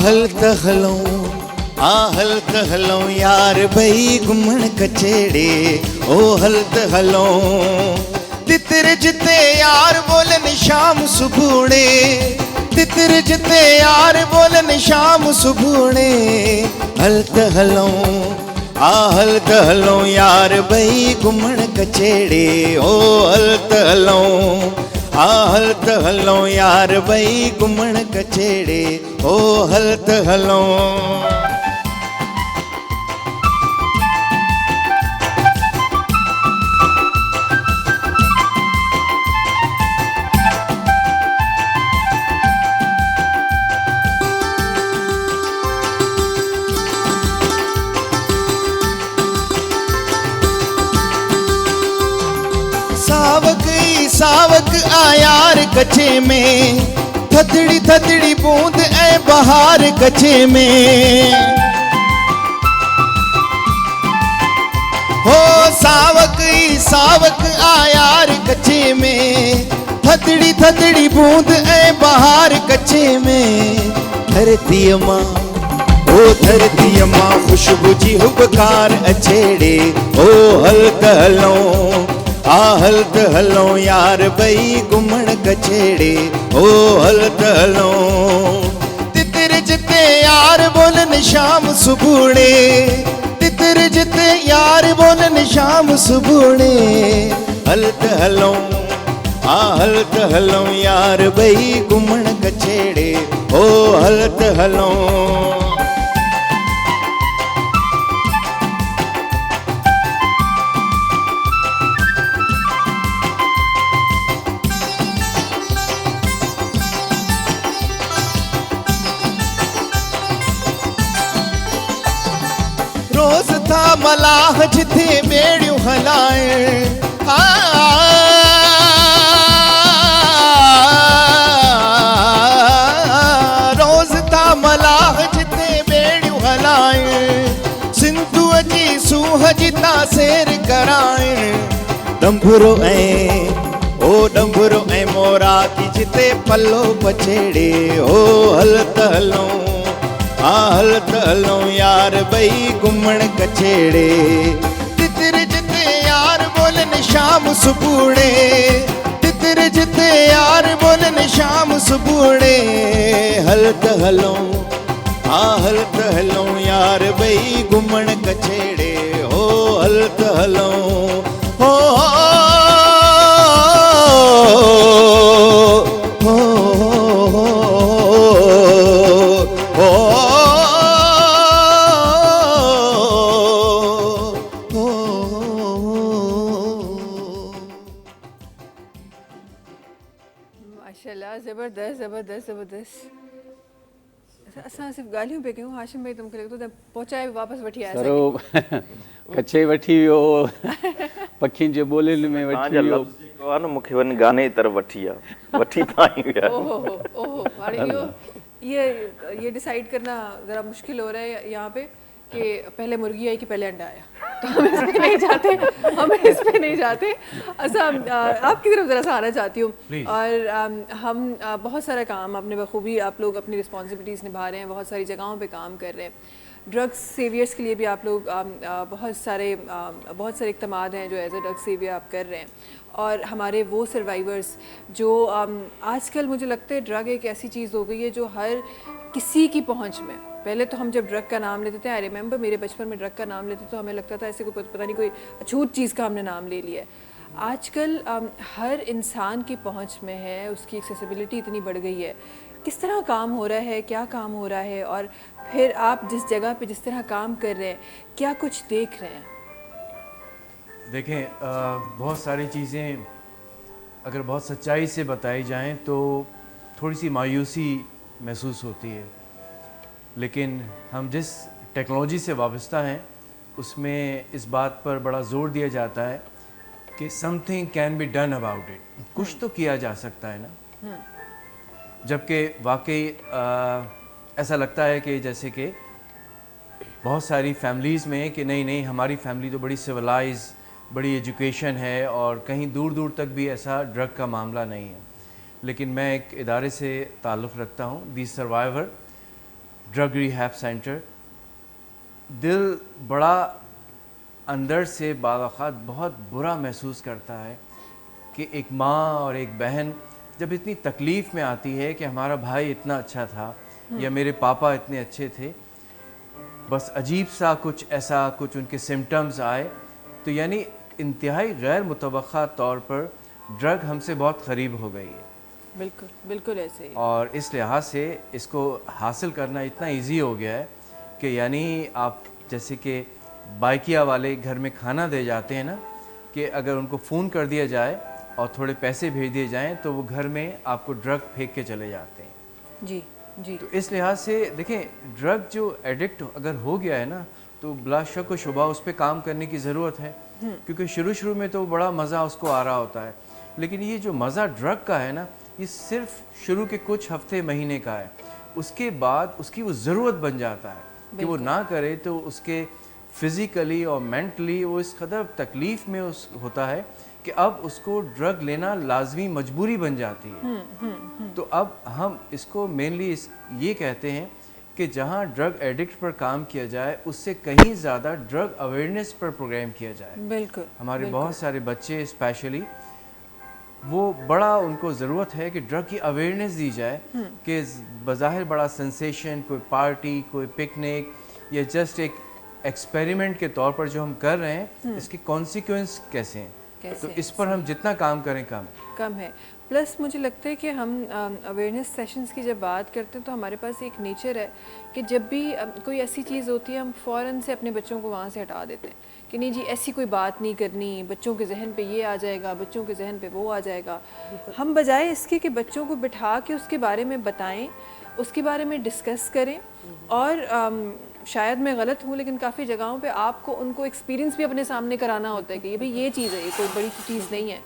हलत हलों हलत हलों यार बई घुमण कचेड़े ओ हलत हलों तितर जिते यार बोलन शाम सुबुणे तितर जिते यार बोलन शाम सुबुणे हलत हलों हलत हलों यार बई घुमण कचेड़े ओ हलत हलों हलत हलों यार बई घुमण कचेड़े ओ हलत हलों सावक आयार कचे में थदड़ी थदड़ी बूंद ऐ बहार कचे में हो सावक आयार कचे में थदड़ी थदड़ी बूंद ऐ बहार कचे में धरती मां ओ धरती मां खुशबू जी हुबकार अछेड़े ओ हलत हलों हलत हलों यार बई घुमण कचेड़े ओ हलत हलों तितर जिते यार बोलन शाम सुबुणे तितर जिते यार बोलन शाम सुबुणे हलत हलों हलत हलों यार बई घुमण कचेड़े ओ हलत हलों रोज़ था मलाह जिथे बेड़ियूं हलाइण रोज़ था मलाह जिथे बेड़ियूं हलाइण सिंधुअ जी सूह जी तासेर कराइण डंभरो ऐं मोरा की जिते पल्लो पछेड़े ओ हलत हलों हलत हलों यार बई घुमण कचेड़े तितर जिते यार बोलन शाम सुबुणे तितर जिते यार बोलन शाम सुबुणे हलत हलों हलत हलों यार बई घुमण कचेड़े ओ हलत हलों हो ज़बरदस्त ज़बरदस्त ज़बरदस्त असां सिर्फ़ु ॻाल्हियूं पिया कयूं हाशिम भाई त मूंखे लॻे थो पहुचाए वापसि वठी आया सरो कचे वठी वियो पखियुनि जे ॿोलियुनि में वठी वियो जेको आहे न मूंखे वञी गाने जी तरफ़ वठी आहे वठी पाई विया ओहो हाणे ये डिसाइड करना ज़रा मुश्किल हो रहा है यहाँ पे कि पहले मुर्गी आई कि पहले अंडा आया तो हम इस पे नहीं जाते अच्छा आपकी तरफ ज़रा सा आना चाहती हूँ और हम बहुत सारा काम अपने बखूबी आप लोग अपनी रिस्पॉन्सिबिलिटीज़ निभा रहे हैं बहुत सारी जगहों पे काम कर रहे हैं ڈرگ سیویئرس کے لیے بھی آپ لوگ بہت سارے اقدامات ہیں جو ایز اے ڈرگ سیویئر آپ کر رہے ہیں, اور ہمارے وہ سروائیورس جو آج کل مجھے لگتا ہے ڈرگ ایک ایسی چیز ہو گئی ہے جو ہر کسی کی پہنچ میں. پہلے تو ہم جب ڈرگ کا نام لیتے تھے, آئی ریممبر میرے بچپن میں ڈرگ کا نام لیتے تو ہمیں لگتا تھا ایسے کوئی پتہ نہیں کوئی اچھوت چیز کا ہم نے نام لے لیا ہے. آج کل ہر انسان کی پہنچ میں ہے, اس کی ایکسیسیبلٹی اتنی بڑھ گئی ہے. کس طرح کام ہو رہا ہے, کیا کام ہو رہا ہے, اور پھر آپ جس جگہ پہ جس طرح کام کر رہے ہیں کیا کچھ دیکھ رہے ہیں؟ دیکھیں بہت ساری چیزیں اگر بہت سچائی سے بتائی جائیں تو تھوڑی سی مایوسی محسوس ہوتی ہے, لیکن ہم جس ٹیکنالوجی سے وابستہ ہیں اس میں اس بات پر بڑا زور دیا جاتا ہے کہ سم تھنگ کین بی ڈن اباؤٹ اٹ, کچھ تو کیا جا سکتا ہے نا. جبکہ واقعی ایسا لگتا ہے کہ جیسے کہ بہت ساری فیملیز میں کہ نہیں ہماری فیملی تو بڑی سویلائز, بڑی ایجوکیشن ہے اور کہیں دور دور تک بھی ایسا ڈرگ کا معاملہ نہیں ہے. لیکن میں ایک ادارے سے تعلق رکھتا ہوں, دی سروائیور ڈرگ ریہیب سینٹر. دل بڑا اندر سے بعض اوقات بہت برا محسوس کرتا ہے کہ ایک ماں اور ایک بہن جب اتنی تکلیف میں آتی ہے کہ ہمارا بھائی اتنا اچھا تھا یا میرے پاپا اتنے اچھے تھے, بس عجیب سا کچھ ان کے سمٹمز آئے تو یعنی انتہائی غیر متوقع طور پر ڈرگ ہم سے بہت قریب ہو گئی ہے. بالکل ایسے ہی. اور اس لحاظ سے اس کو حاصل کرنا اتنا ایزی ہو گیا ہے کہ یعنی آپ جیسے کہ بائکیا والے گھر میں کھانا دے جاتے ہیں نا, کہ اگر ان کو فون کر دیا جائے اور تھوڑے پیسے بھیج دیے جائیں تو وہ گھر میں آپ کو ڈرگ پھینک کے چلے جاتے ہیں. جی. تو اس لحاظ سے دیکھیں ڈرگ جو ایڈکٹ اگر ہو گیا ہے نا تو بلا شک و شبہ اس پہ کام کرنے کی ضرورت ہے, کیونکہ شروع میں تو بڑا مزہ اس کو آ رہا ہوتا ہے, لیکن یہ جو مزہ ڈرگ کا ہے نا یہ صرف شروع کے کچھ ہفتے مہینے کا ہے. اس کے بعد اس کی وہ ضرورت بن جاتا ہے کہ وہ نہ کرے تو اس کے فزیکلی اور مینٹلی وہ اس قدر تکلیف میں ہوتا ہے کہ اب اس کو ڈرگ لینا لازمی مجبوری بن جاتی ہے. تو اب ہم اس کو مینلی یہ کہتے ہیں کہ جہاں ڈرگ ایڈکٹ پر کام کیا جائے اس سے کہیں زیادہ ڈرگ اویئرنیس پر پروگرام کیا جائے. بالکل. ہمارے بہت سارے بچے اسپیشلی وہ بڑا ان کو ضرورت ہے کہ ڈرگ کی اویئرنیس دی جائے کہ بظاہر بڑا سنسیشن, کوئی پارٹی, کوئی پکنک یا جسٹ ایک ایکسپیریمنٹ کے طور پر جو ہم کر رہے ہیں اس کے کانسیکوینس کیسے ہیں, تو اس پر ہم جتنا کام کریں کم ہے. پلس مجھے لگتا ہے کہ ہم اویئرنیس سیشنز کی جب بات کرتے ہیں تو ہمارے پاس ایک نیچر ہے کہ جب بھی کوئی ایسی چیز ہوتی ہے ہم فوراً سے اپنے بچوں کو وہاں سے ہٹا دیتے ہیں کہ نہیں جی ایسی کوئی بات نہیں کرنی, بچوں کے ذہن پہ یہ آ جائے گا, بچوں کے ذہن پہ وہ آ جائے گا. ہم بجائے اس کے کہ بچوں کو بٹھا کے اس کے بارے میں بتائیں, اس کے بارے میں ڈسکس کریں, اور شاید میں غلط ہوں لیکن کافی جگہوں پہ آپ کو ان کو ایکسپیرینس بھی اپنے سامنے کرانا ہوتا ہے کہ یہ بھئی یہ چیز ہے, یہ کوئی بڑی چیز نہیں ہے.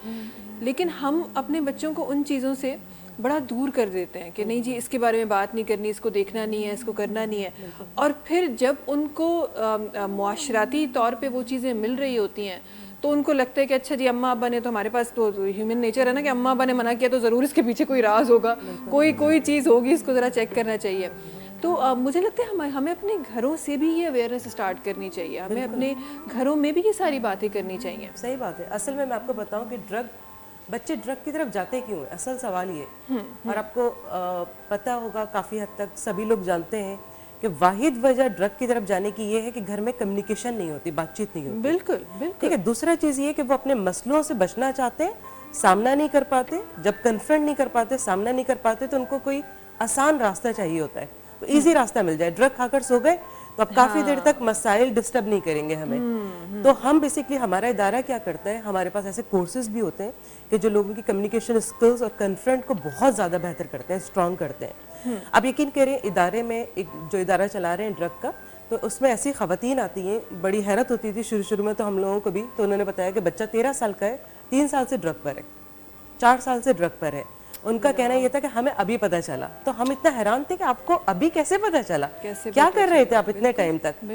لیکن ہم اپنے بچوں کو ان چیزوں سے بڑا دور کر دیتے ہیں کہ نہیں جی اس کے بارے میں بات نہیں کرنی, اس کو دیکھنا نہیں ہے, اس کو کرنا نہیں ہے. اور پھر جب ان کو معاشرتی طور پہ وہ چیزیں مل رہی ہوتی ہیں تو ان کو لگتا ہے کہ اچھا جی اماں ابا نے تو, ہمارے پاس تو ہیومن نیچر ہے نا کہ اماں ابا نے منع کیا تو ضرور اس کے پیچھے کوئی راز ہوگا, کوئی چیز ہوگی, اس کو ذرا چیک کرنا چاہیے. تو مجھے لگتا ہے ہمیں اپنے گھروں سے بھی یہ اویئرنیس اسٹارٹ کرنی چاہیے, ہمیں اپنے گھروں میں بھی یہ ساری باتیں کرنی چاہیے. صحیح بات ہے. اصل میں آپ کو بتاؤں کہ بچے ڈرگ کی طرف جاتے کیوں ہیں, اصل سوال یہ. اور آپ کو پتہ ہوگا کافی حد تک سبھی لوگ جانتے ہیں کہ واحد وجہ ڈرگ کی طرف جانے کی یہ ہے کہ گھر میں کمیونیکیشن نہیں ہوتی, بات چیت نہیں ہوتی. بالکل. ٹھیک ہے. دوسرا چیز یہ کہ وہ اپنے مسئلوں سے بچنا چاہتے ہیں, سامنا نہیں کر پاتے. جب کنفرنٹ نہیں کر پاتے, سامنا نہیں کر پاتے تو ان کو کوئی آسان راستہ چاہیے ہوتا ہے, تو ایزی راستہ مل جائے. ڈرگ کھا کر سو گئے تو اب کافی دیر تک مسائل ڈسٹرب نہیں کریں گے ہمیں. تو ہم بیسکلی ہمارا ادارہ کیا کرتا ہے, ہمارے پاس ایسے کورسز بھی ہوتے ہیں کہ جو لوگوں کی کمیونیکیشن اسکلز اور کنفرنٹ کو بہت زیادہ بہتر کرتے ہیں, اسٹرانگ کرتے ہیں. آپ یقین کریں ادارے میں ایک جو ادارہ چلا رہے ہیں ڈرگ کا, تو اس میں ایسی خواتین آتی ہیں, بڑی حیرت ہوتی تھی شروع میں تو ہم لوگوں کو بھی. تو انہوں نے بتایا کہ بچہ 13 سال کا ہے, 3 سال سے ڈرگ پر ہے, 4 سال سے ڈرگ پر ہے. ان کا کہنا یہ تھا کہ ہمیں ابھی پتہ چلا. تو ہم اتنا حیران تھے کہ آپ کو ابھی کیسے پتہ چلا, کیا کر رہے تھے آپ اتنے ٹائم تک.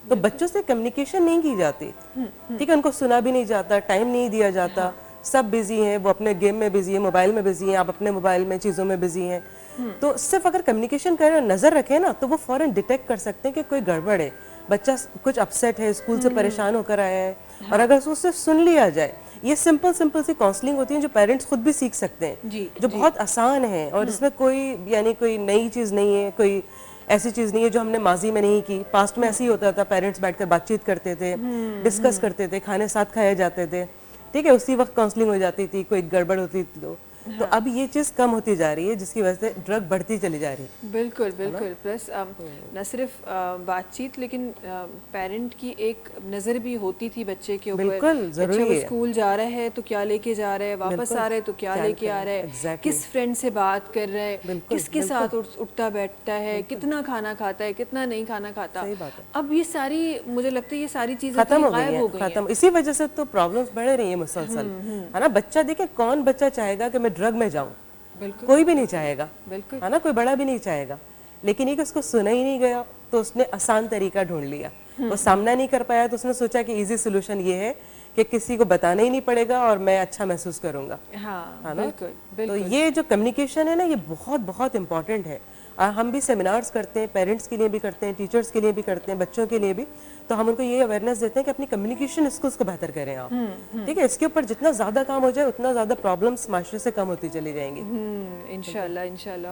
تو بچوں سے کمیونیکیشن نہیں کی جاتی, ٹھیک ہے, ان کو سنا بھی نہیں جاتا, ٹائم نہیں دیا جاتا, सब बिजी हैं, वो अपने गेम में बिजी हैं, मोबाइल में बिजी हैं, आप अपने मोबाइल में चीज़ों में बिजी हैं। तो सिर्फ अगर कम्युनिकेशन करें और नज़र रखें ना, तो वो फ़ौरन डिटेक्ट कर सकते हैं कि कोई गड़बड़ है, बच्चा कुछ अपसेट है, स्कूल से परेशान होकर आया है। और अगर उससे सुन लिया जाए, ये सिंपल सी काउंसलिंग होती है जो पेरेंट्स खुद भी सीख सकते हैं, जो बहुत आसान है, और इसमें कोई यानी कोई नई चीज़ नहीं है, कोई ऐसी चीज़ नहीं है जो हमने माजी में नहीं की। पास्ट में ऐसे ही होता था, पेरेंट्स बैठकर बातचीत करते थे, डिस्कस करते थे, खाने साथ खाए जाते थे, ठीक है, उसी वक्त काउंसलिंग हो जाती थी, कोई गड़बड़ होती थी तो अब ये चीज़ कम होती जा रही है, जिसकी वजह से ड्रग बढ़ती चली जा रही है। बिल्कुल बिल्कुल। प्लस न सिर्फ बातचीत, लेकिन पेरेंट की एक नज़र भी होती थी बच्चे के ऊपर। बिल्कुल ज़रूरी है। स्कूल जा रहा है तो क्या लेके जा रहा है, वापस आ रहे हैं तो क्या लेके आ रहा है, किस फ्रेंड से बात कर रहा है, किसके साथ उठता बैठता है, कितना खाना खाता है, कितना नहीं खाना खाता। अब ये सारी, मुझे लगता है ये सारी चीज़ें खत्म हो गायब हो गई गई हैं। इसी वजह से तो प्रॉब्लम्स बढ़ रही हैं मुसलसल, है ना। बच्चा देखे, कौन बच्चा चाहेगा कि मैं ड्रग में जाऊं? बिल्कुल, कोई भी नहीं चाहेगा, बिल्कुल, है ना, कोई बड़ा भी नहीं चाहेगा। लेकिन ये कि उसको सुना ही नहीं गया, तो उसने आसान तरीका ढूंढ लिया। वो सामना नहीं कर पाया, तो उसने सोचा कि इजी सोल्यूशन ये है कि किसी को बताना ही नहीं पड़ेगा और मैं अच्छा महसूस करूंगा। हाँ, है ना। बिल्कुल। तो ये जो कम्युनिकेशन है ना, ये बहुत बहुत इंपॉर्टेंट है। हम भी सेमिनार्स करते हैं, पेरेंट्स के लिए भी करते हैं, टीचर्स के लिए भी करते हैं, बच्चों के लिए भी। तो हम उनको ये अवेयरनेस देते हैं कि अपनी कम्युनिकेशन स्किल्स को बेहतर करें आप, ठीक है। इसके ऊपर जितना ज़्यादा काम हो जाए, उतना ज़्यादा प्रॉब्लम्स माशरे से कम होती चली जाएंगी। इंशाल्लाह इंशाल्लाह।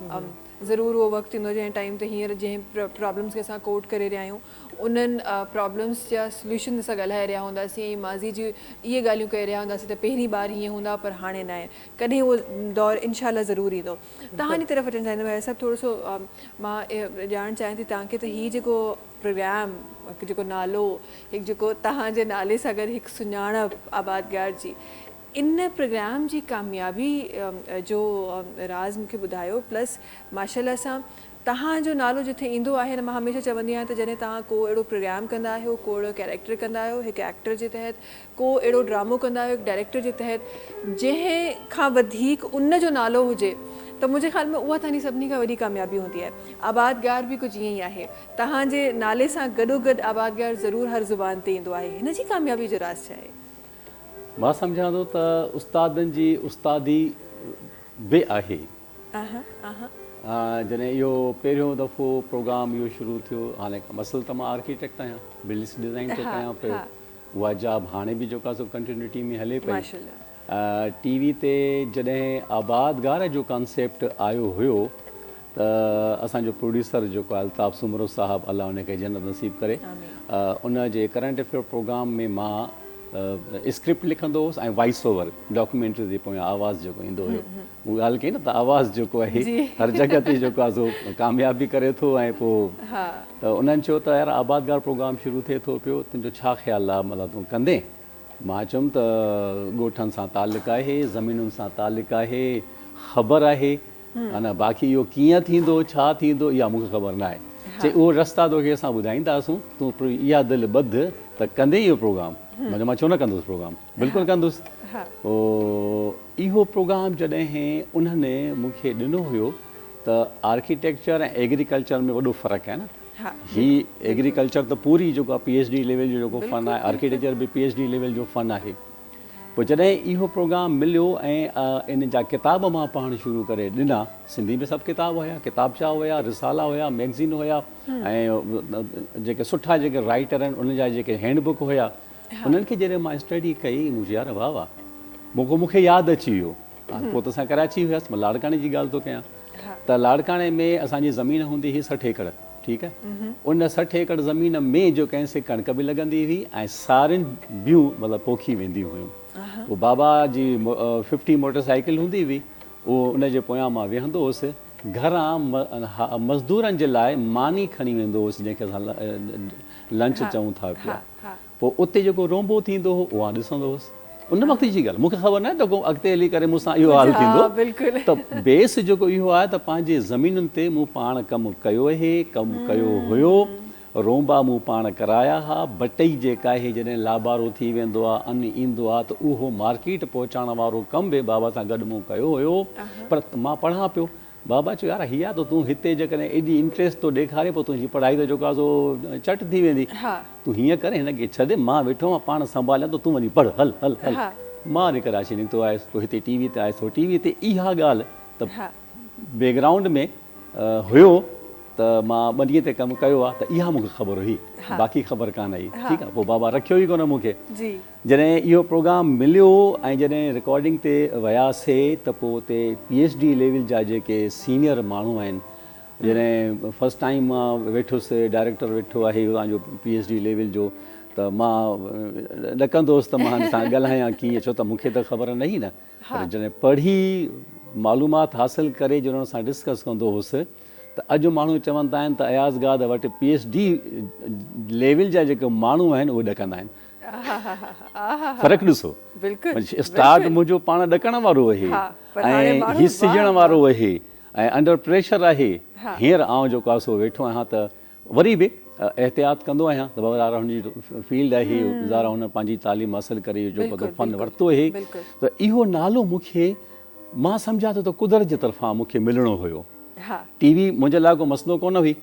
और ज़रूर वो वक्त ईंदो जंहिं टाइम ते हींअर जंहिं प्रॉब्लम्स खे असां कोट करे रहिया आहियूं, उन्हनि प्रॉब्लम्स जा सोल्यूशन असां ॻाल्हाए रहिया हूंदासीं, ऐं माज़ी जी इहे ॻाल्हियूं करे रहिया हूंदासीं त पहिरीं बार हीअं हूंदा, पर हाणे न आहे। कॾहिं उहो दौर इंशाल्लाह ज़रूरु ईंदो। तव्हांजी तरफ़ अचणु चाहींदमि सभु थोरो सो मां ॼाणणु चाहियां थी तव्हांखे त हीउ जेको प्रोग्राम, जेको नालो, हिकु जेको तव्हांजे नाले सां गॾु हिकु सुञाणप आबादगार जी, इन प्रोग्राम जी कामयाबी जो राज़ मूंखे ॿुधायो। प्लस माशाल्लाह सां तव्हांजो नालो जिथे ईंदो आहे न, मां हमेशह चवंदी आहियां त जॾहिं तव्हां को अहिड़ो प्रोग्राम कंदा आहियो, को अहिड़ो कैरेक्टर कंदा आहियो हिकु एक्टर जे तहत, को अहिड़ो ड्रामो कंदा आहियो हिकु डायरेक्टर जे तहत, जंहिं खां वधीक उन जो नालो हुजे, त मुंहिंजे ख़्याल में उहा तव्हांजी सभिनी खां वॾी कामयाबी हूंदी आहे। आबादगार बि कुझु ईअं ई आहे, तव्हांजे नाले सां गॾोगॾु आबादगार ज़रूरु हर ज़ुबान ते ईंदो आहे। हिन जी कामयाबी जो राज़ छा आहे? मां सम्झां थो त उस्तादनि जी उस्तादी बि आहे। जॾहिं इहो पहिरियों दफ़ो प्रोग्राम इहो शुरू थियो, हाणे मसल त मां आर्किटेक्ट आहियां, बिल्डिंग्स डिज़ाइन थो कयां पियो, उहा जॉब हाणे बि जेका सो कंटिन्यूटी में हले पई। टीवी ते जॾहिं आबादगार जो कॉन्सेप्ट आयो हुयो, त असांजो प्रोड्यूसर जेको आहे अल्ताफ़ सुमरो साहिबु, अलाह उनखे जन्नत नसीब करे, उन जे करंट अफेयर प्रोग्राम में मां स्क्रिप्ट लिखंदो हुउसि ऐं वॉइस ओवर डॉक्यूमेंट्री जे पोयां आवाज़ु जेको ईंदो हुयो। उहा ॻाल्हि कई न त आवाज़ु जेको आहे हर जॻह ते जेको आहे सो कामयाब बि करे थो। ऐं पोइ त उन्हनि चयो त यार आबादगार प्रोग्राम शुरू थिए थो पियो, तुंहिंजो छा ख़्यालु आहे, मतिलबु तूं कंदे? मां चयुमि त ॻोठनि सां तालुक़ु आहे, ज़मीनुनि सां तालुक़ु आहे, ख़बर आहे, अञा बाक़ी इहो कीअं थींदो, छा थींदो, इहा मूंखे ख़बर न आहे। चई उहो रस्ता तोखे असां ॿुधाईंदासूं, तूं इहा दिलि ॿध त कंदे इहो प्रोग्राम। मां छो न कंदुसि प्रोग्राम, बिल्कुलु कंदुसि। पोइ इहो प्रोग्राम जॾहिं उन्हनि मूंखे ॾिनो हुयो, त आर्किटेक्चर ऐं एग्रीकल्चर में वॾो फ़र्क़ु आहे न। ही एग्रीकल्चर त पूरी जेको आहे PhD लेवल जो जेको फ़न आहे, आर्किटेक्चर बि PhD लेवल जो फ़न आहे। पोइ जॾहिं इहो प्रोग्राम मिलियो ऐं इन जा किताब मां पढ़णु शुरू करे ॾिना, सिंधी में सभु किताब हुया, किताबचा हुया, रिसाला हुया, मैगज़ीन हुया, ऐं जेके सुठा जेके राइटर आहिनि उन जा जेके हैंडबुक हुया, उन्हनि खे जॾहिं मां स्टडी कई, मुंहिंजी यार वाह वाह, मूंखे यादि अची वियो। पोइ त असां कराची हुयासीं, मां लाड़काणे जी ॻाल्हि थो कयां, त लाड़काणे में असांजी ज़मीन हूंदी हुई 60 एकड़, ठीकु आहे। उन 60 एकड़ ज़मीन में जो कंहिंसे कणिक बि लॻंदी हुई ऐं सारियुनि ॿियूं मतिलबु पोखी वेंदियूं हुयूं। उहो बाबा जी 50 मोटरसाइकिल हूंदी हुई, उहो उनजे पोयां मां वेहंदो हुउसि, घरां मज़दूरनि जे लाइ मानी खणी वेंदो हुउसि, जंहिंखे असां लंच चऊं था पिया। पोइ उते जेको रोंबो थींदो हो, उहा ॾिसंदो हुउसि। उन वक़्त जी ॻाल्हि, मूंखे ख़बर न आहे त को अॻिते हली करे मूंसां इहो हाल थींदो। त बेस जेको इहो आहे त पंहिंजे ज़मीनुनि ते मूं पाण कमु कयो हुयो, रोंबा मूं पाण कराया हुआ। बटई जेका आहे जॾहिं लाबारो थी वेंदो आहे, अनु ईंदो आहे, त उहो मार्केट पहुचाइण वारो कमु बि बाबा सां गॾु मूं कयो हुयो। पर मां पढ़ां पियो, बाबा चयो यार हीअ त तूं हिते जेकॾहिं एॾी इंट्रस्ट थो ॾेखारे, पोइ तुंहिंजी पढ़ाई त जेको आहे सो चट थी वेंदी। तूं हीअं करे हिनखे छॾे, मां वेठो आहियां पाण संभालियां, त तूं वञी पढ़, हल हल हल। मां हाणे कराची निकितो आयुसि, पोइ हिते टीवी ते आयुसि, टीवी ते इहा ॻाल्हि त बैकग्राउंड में हुयो त मां 2 ॾींहं ते कमु कयो आहे त इहा मूंखे ख़बर हुई, बाक़ी ख़बर कान आई। ठीकु आहे, पोइ बाबा रखियो ई कोन मूंखे। जॾहिं इहो प्रोग्राम मिलियो ऐं जॾहिं रिकॉर्डिंग ते वियासीं त पोइ उते PhD लेवल जा जेके सीनियर माण्हू आहिनि, जॾहिं फस्ट टाइम मां वेठुसि, डायरेक्टर वेठो आहे तव्हांजो PhD लेवल जो, त मां ॾकंदोसि त मां सां ॻाल्हायां कीअं, छो त मूंखे त ख़बर न हुई न। पर जॾहिं पढ़ी मालूमात हासिलु करे जॾहिं हुन सां डिस्कस कंदो हुउसि त अॼु माण्हू चवंदा आहिनि त अयाज़ गाद वटि PhD लेवल जा जेके माण्हू आहिनि उहे ॾकंदा आहिनि। फ़र्क़ु ॾिसो, स्टार्ट मुंहिंजो पाण ॾकण वारो आहे ऐं हीउ सिजण वारो आहे ऐं अंडर प्रेशर आहे। हींअर आउं जेको आहे सो वेठो आहियां त वरी बि एहतियात कंदो आहियां त बाबा हुनजी फील्ड आहे, ज़ारा हुन पंहिंजी तालीम हासिलु करे जेको फन वरितो आहे, त इहो नालो मूंखे मां सम्झां थो त कुदरत जे तरफ़ां मूंखे मिलणो हुयो। टीवी मुंहिंजे लाइ को मसइलो कोन हुई,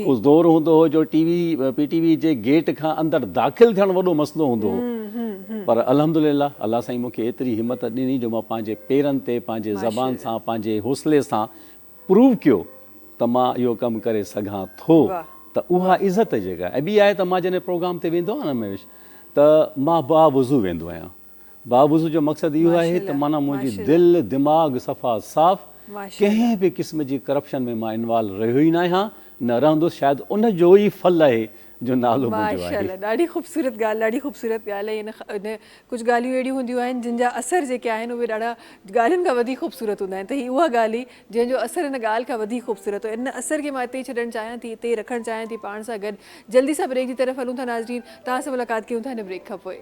उस दौर हूंदो हो जो PTV जे गेट खां अंदरि दाख़िल थियणु वॾो मसइलो हूंदो हो। पर अल्हम्दुलिल्लाह अल्लाह साईं मूंखे एतिरी हिमत ॾिनी जो मां पंहिंजे पेरनि ते, पंहिंजे ज़बान सां, पंहिंजे हौसले सां प्रूव कयो त मां इहो कमु करे सघां थो। त उहा इज़त जेका ऐं ॿी आहे त मां जॾहिं प्रोग्राम ते वेंदो आहियां न महेश, त मां बावुज़ू वेंदो आहियां। बावुज़ू जो मक़सदु इहो आहे त माना मुंहिंजी दिलि दिमाग़ सफ़ा साफ़, कंहिं बि क़िस्म जी करप्शन में मां इन्वॉल्व रहियो ई न आहियां, न रहंदुसि। शायदि उन जो ई फल आहे जो नालो मुंहिंजो आहे। ॾाढी ख़ूबसूरत ॻाल्हि, ॾाढी ख़ूबसूरत ॻाल्हि आहे। इन कुझु ॻाल्हियूं अहिड़ियूं हूंदियूं आहिनि जिन जा असर जेके आहिनि उहे ॾाढा ॻाल्हियुनि खां वधीक ख़ूबसूरत हूंदा आहिनि। त हीअ उहा ॻाल्हि हुई जंहिंजो असर हिन ॻाल्हि खां वधीक ख़ूबसूरत हो। इन असर खे मां हिते ई छॾणु चाहियां थी, हिते ई रखणु चाहियां थी पाण सां गॾु। जल्दी सां ब्रेक जी तरफ़ हलूं था नाज़रीन, तव्हां सां मुलाक़ात कयूं था हिन ब्रेक खां पोइ।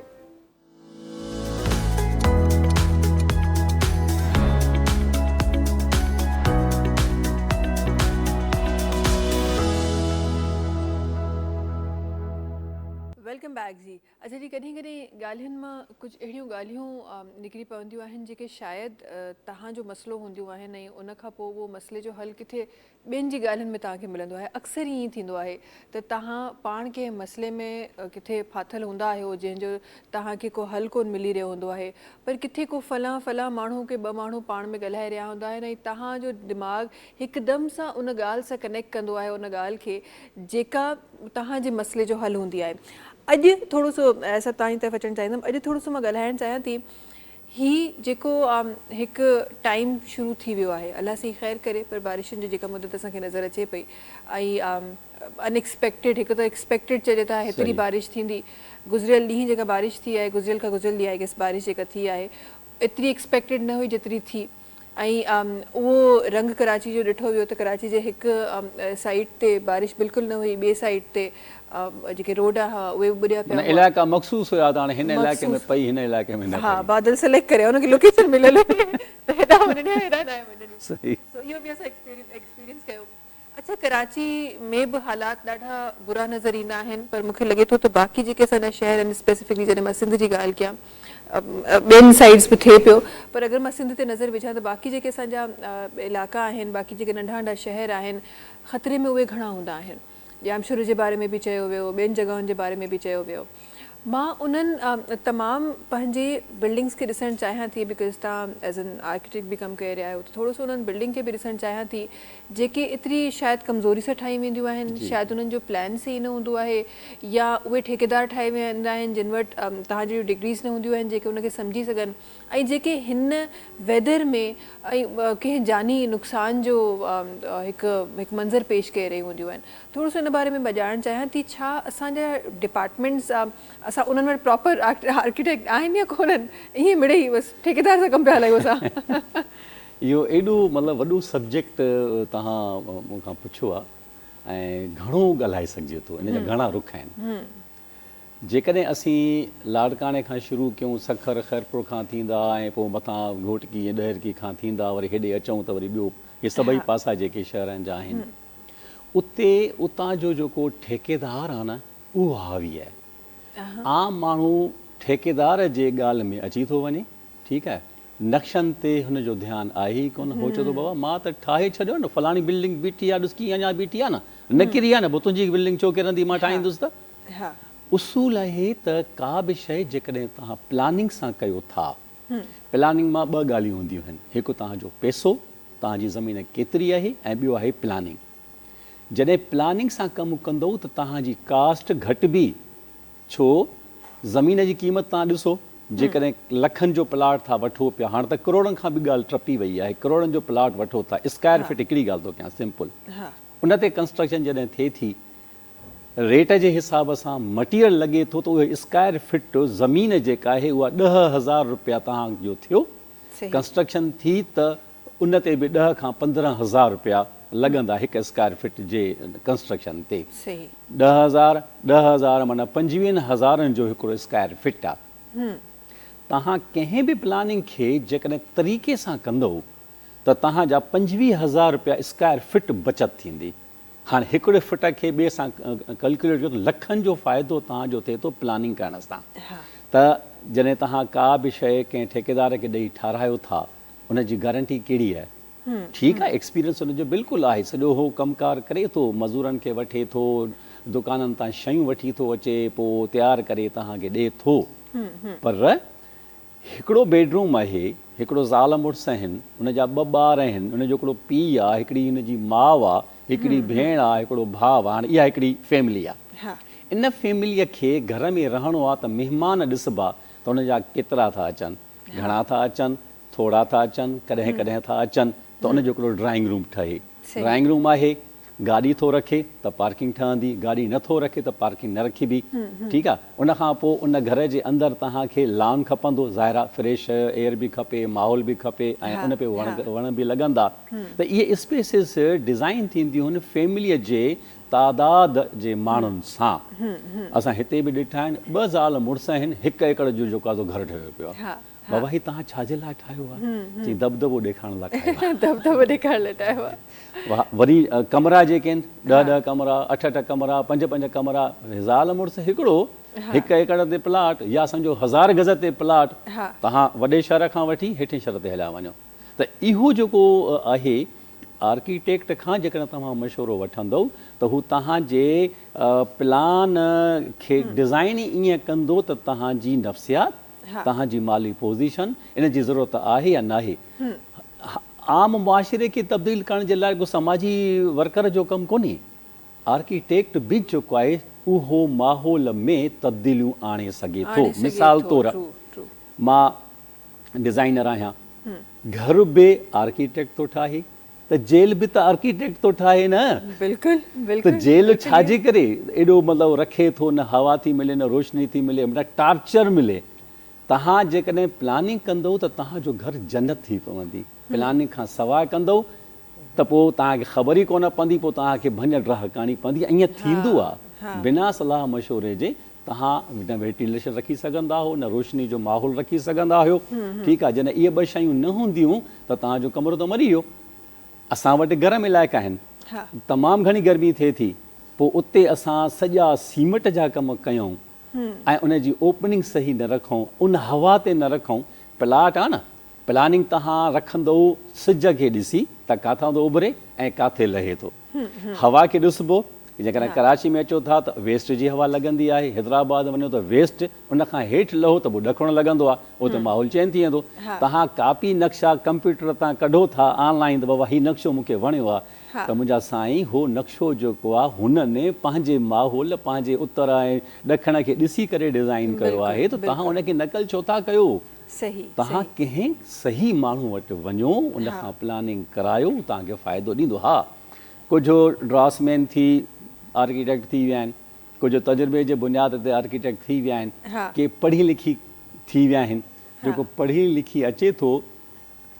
वेलकम बैक जी। अच्छा जी, कॾहिं कॾहिं ॻाल्हियुनि मां कुझु अहिड़ियूं ॻाल्हियूं निकिरी पवंदियूं आहिनि जेके शायदि तव्हांजो मसइलो हूंदियूं आहिनि ऐं उन खां पोइ उहो मसइले जो हल किथे ॿियनि जी ॻाल्हियुनि में तव्हांखे मिलंदो आहे। अक्सर ईअं थींदो आहे त तव्हां पाण कंहिं मसइले में किथे फाथल हूंदा आहियो जंहिंजो तव्हांखे को हल कोन मिली रहियो हूंदो आहे, पर किथे को फलां माण्हू के 2 माण्हू पाण में ॻाल्हाए रहिया हूंदा आहिनि ऐं तव्हांजो दिमाग़ हिकदमि सां उन ॻाल्हि सां कनेक्ट कंदो आहे, उन ॻाल्हि खे जेका तव्हांजे मसइले जो हल हूंदी आहे। अॼु थोरो सो ऐसा तव्हांजी तरफ़ अचणु चाहींदमि। अॼु थोरो सो मां ॻाल्हाइणु चाहियां थी, हीउ जेको हिकु टाइम शुरू थी वियो आहे, अलाह साईं ख़ैरु करे, पर बारिशुनि जी जेका मुदत असांखे नज़र अचे पई ऐं अनएक्सपेक्टेड, हिकु त एक्सपेक्टेड चइजे था हेतिरी बारिश थींदी। गुज़िरियल ॾींहुं जेका बारिश थी आहे, गुज़िरियल खां गुज़िरियल ॾींहुं आहे बारिश जेका थी आहे एतिरी एक्सपेक्टेड न हुई जेतिरी थी। ऐं उहो रंग कराची जो ॾिठो वियो त कराची जे हिकु साइड ते बारिश बिल्कुलु न हुई, ॿिए साइड ते जेके रोड हुआ उहे बुॾिया पिया, इलाइक़ा मख़सूस हुया त हाणे हिन इलाइक़े में पई, हिन इलाइक़े में न। हा, बादल सेलेक्ट करे उनखे लोकेशन मिलियल त हेॾा वञनि हेॾा न वञनि। सही, इहो बि असां एक्सपीरियंस कयो। अच्छा, कराची में बि हालात ॾाढा बुरा नज़र ईंदा आहिनि, पर मूंखे लॻे थो त बाक़ी जेके असांजा शहर आहिनि, स्पेसिफिकली जॾहिं मां सिंध जी ॻाल्हि कयां, ॿियनि साइड्स बि थिए पियो, पर अगरि मां सिंध ते नज़र विझां त बाक़ी जेके असांजा इलाइक़ा आहिनि, बाक़ी जेके नंढा नंढा शहर आहिनि, ख़तरे में उहे घणा हूंदा आहिनि। जामशोर जे बारे में बि चयो वियो, ॿियनि जॻहियुनि जे बारे में बि चयो वियो। मां उन्हनि तमामु पंहिंजी बिल्डिंग्स खे ॾिसणु चाहियां थी, बिकॉज़ तव्हां एज़ एन आर्किटेक्ट बि कमु करे रहिया आहियो, त थोरो सो उन्हनि बिल्डिंग खे बि ॾिसणु चाहियां थी जेके एतिरी शायदि कमज़ोरी सां ठाही वेंदियूं आहिनि, शायदि उन्हनि जो प्लान सही न हूंदो आहे, या उहे ठेकेदार ठाहे वेंदा आहिनि जिन वटि तव्हांजी डिग्रीज़ न हूंदियूं आहिनि जेके उनखे सम्झी सघनि, ऐं जेके हिन वेदर में ऐं कंहिं जानी नुक़सान जो हिकु मंज़र पेश करे रही हूंदियूं आहिनि। थोरो सो हिन बारे में मां ॼाणणु चाहियां थी, छा असांजा डिपार्टमेंट्स असां उन्हनि वटि प्रॉपर आर्किटेक्ट आहिनि या कोन्हनि, ईअं मिड़े ई बसि ठेकेदार सां कमु पिया हलायूं असां। इहो एॾो मतिलबु वॾो सब्जेक्ट तव्हां मूंखां पुछियो आहे ऐं घणो ॻाल्हाए सघिजे थो, इन जा घणा रुख आहिनि। जेकॾहिं असीं लाड़काणे खां शुरू कयूं, सखर खैरपुर खां थींदा ऐं पोइ मथां घोटकी ऐं ॾहरकी खां थींदा, वरी हेॾे अचूं त वरी ॿियो इहे सभई पासा जेके शहरनि जा आहिनि, उतां जो जेको ठेकेदार आहे न, उहो हावी आहे। आम माण्हू ठेकेदार जे ॻाल्हि में अची थो वञे, ठीकु आहे, नक्शनि ते हुनजो ध्यानु आहे ई कोन। हो चए थो बाबा मां त ठाहे छॾियो न, फलाणी बिल्डिंग बीठी आहे, ॾिस कीअं अञा बीठी आहे न किरी आहे न, पोइ तुंहिंजी बिल्डिंग छो किरंदी, मां ठाहींदुसि त। उसूल आहे त का बि शइ जेकॾहिं तव्हां प्लानिंग सां कयो था, प्लानिंग मां 2 ॻाल्हियूं हूंदियूं आहिनि, हिकु तव्हांजो पैसो, तव्हांजी ज़मीन केतिरी आहे, ऐं ॿियो आहे प्लानिंग। जॾहिं प्लानिंग सां कमु कंदो त तव्हांजी कास्ट घटि बि, छो ज़मीन जी क़ीमत तव्हां ॾिसो, जेकॾहिं लखनि जो प्लाट था वठो पिया, हाणे त करोड़नि खां बि ॻाल्हि टपी वई आहे, करोड़नि जो प्लाट वठो था, स्क्वायर फीट हिकिड़ी ॻाल्हि थो कयां सिंपल, उन ते कंस्ट्रक्शन जॾहिं थिए थी, रेट जे हिसाब सां मटीरियल लॻे थो त उहे स्क्वायर फीट ज़मीन जेका आहे उहा 10,000 रुपया तव्हांजो थियो, कंस्ट्रक्शन थी त उन ते बि 10 खां 15,000 रुपया लॻंदा हिकु स्क्वायर फीट जे कंस्ट्रक्शन ते। 10,000 माना 25,000 जो हिकिड़ो स्क्वायर फीट आहे। तव्हां कंहिं बि प्लानिंग खे जेकॾहिं तरीक़े सां कंदो त तव्हांजा 25,000 रुपया स्क्वायर फीट बचत थींदी। हाणे हिकिड़े फुट खे ॿिए सां कैलकुलेट कयो त लखनि जो फ़ाइदो तव्हांजो थिए थो प्लानिंग करण सां। त जॾहिं तव्हां का बि शइ कंहिं ठेकेदार खे ॾेई ठाराहियो था, उनजी गारंटी कहिड़ी आहे? ठीकु आहे, एक्सपीरियंस हुनजो बिल्कुलु आहे, सॼो उहो कमकार करे थो, मज़ूरनि खे वठे थो, दुकाननि तां शयूं वठी थो अचे, पोइ तयारु करे तव्हांखे ॾिए थो, पर हिकिड़ो बेडरूम आहे, हिकिड़ो ज़ाल मुड़ुसु आहिनि, उनजा 2 ॿार आहिनि, उनजो हिकिड़ो पीउ आहे, हिकिड़ी हुनजी माउ आहे, हिकिड़ी भेण आहे, हिकिड़ो भाउ आहे, हाणे इहा हिकिड़ी फैमिली आहे। इन फैमिलीअ खे घर में रहणो आहे त महिमान ॾिसबा त उनजा केतिरा था अचनि, घणा था अचनि, थोरा था अचनि, कॾहिं कॾहिं था अचनि, त उनजो हिकिड़ो ड्राइंग रूम ठहे। ड्राइंग रूम आहे, गाॾी थो रखे त पार्किंग ठहंदी, गाॾी नथो रखे त पार्किंग न रखिबी, ठीकु आहे। उनखां पोइ उन घर जे अंदरि तव्हांखे लॉन खपंदो, ज़ाहिर आहे फ्रेश एयर बि खपे, माहौल बि खपे, ऐं उन पे वण बि लॻंदा। त इहे स्पेसिस डिज़ाइन थींदियूं आहिनि फैमिलीअ जे तादाद जे माण्हुनि सां। असां हिते बि ॾिठा आहिनि, 2 ज़ाल मुड़ुस आहिनि, 1 एकड़ जो जेको आहे घर ठहियो पियो आहे। बाबा ही तव्हां छाजे लाइ ठाहियो आहे? चई दबदबो ॾेखारण लाइ ठाहियो आहे। दबदबो ॾेखारण लाइ ठाहियो आहे। वरी कमरा जेके आहिनि, 10 कमरा, 8 कमरा, 5 कमरा, ज़ाल मुड़ुस हिकिड़ो 1 एकड़ ते प्लाट, या सम्झो 1000 गज ते प्लाट, तव्हां वॾे शहर खां वठी हेठे शहर ते हलिया वञो। त इहो जेको आहे आर्किटेक्ट खां जेकॾहिं तव्हां मशवरो वठंदव त हू तव्हांजे प्लान खे डिज़ाइन ईअं कंदो त तव्हांजी नफ़्सियात, तव्हांजी माली पोज़ीशन, इन जी ज़रूरत आहे या न आहे। आम मुआशिरे खे तब्दील करण जे लाइ को समाजी वर्कर जो कमु कोन्हे, आर्किटेक्ट बि जेको आहे उहो माहौल में तब्दीलियूं आणे सघे थो। मिसाल तौरु मां डिज़ाइनर आहियां, घर बि आर्किटेक्ट थो ठाहे, त जेल बि त आर्किटेक्ट थो ठाहे न। बिल्कुलु। त जेल छाजे करे एॾो मतिलबु रखे थो, न हवा थी मिले, न रोशनी थी मिले, न टार्चर मिले। तव्हां जेकॾहिं प्लानिंग कंदव त तव्हांजो घर जन्नत थी पवंदी। प्लानिंग खां सवाइ कंदव त पोइ तव्हांखे ख़बर ई कोन पवंदी, पोइ तव्हांखे भञ ड्राह करणी पवंदी। ईअं थींदो आहे बिना सलाह मशवरे जे। तव्हां न वेंटिलेशन रखी सघंदा हो, न रोशनी जो माहौल रखी सघंदा हुयो, ठीकु आहे। जॾहिं इहे 2 शयूं न हूंदियूं त तव्हांजो कमरो त मरी वियो। असां वटि गरम इलाइक़ा आहिनि, तमामु घणी गर्मी थिए थी, पोइ उते असां सॼा सीमेंट जा कम कयूं ऐं उनजी ओपनिंग सही न रखूं, उन हवा ते न रखूं। प्लाट आहे न, प्लानिंग तव्हां रखंदो सिज खे ॾिसी त किथां थो उभरे ऐं किथे लहे थो। हवा खे ॾिसबो, जेकॾहिं कराची में अचो था त वेस्ट जी हवा लॻंदी आहे, हैदराबाद वञो त वेस्ट, उनखां हेठि लहो त पोइ ॾखणो लॻंदो आहे, उहो त माहौल चेंज थी वेंदो। तव्हां कापी नक्शा कंप्यूटर तां कढो था ऑनलाइन त बाबा हीउ नक्शो मूंखे वणियो आहे, त मुंहिंजा साईं हो नक्शो जेको आहे हुननि पंहिंजे माहौल, पंहिंजे उत्तर ऐं ॾखण खे ॾिसी करे डिज़ाइन कयो आहे, त तव्हां उनखे नकल छो था कयो? तव्हां कंहिं सही माण्हू वटि वञो, उनखां प्लानिंग करायो, तव्हांखे फ़ाइदो ॾींदो। हा, कुझु ड्राफ्ट्समैन थी आर्किटेक्ट थी विया आहिनि, कुझु तजुर्बे जे बुनियाद ते आर्किटेक्ट थी विया आहिनि, के पढ़ी लिखी थी विया आहिनि। जेको पढ़ी लिखी अचे थो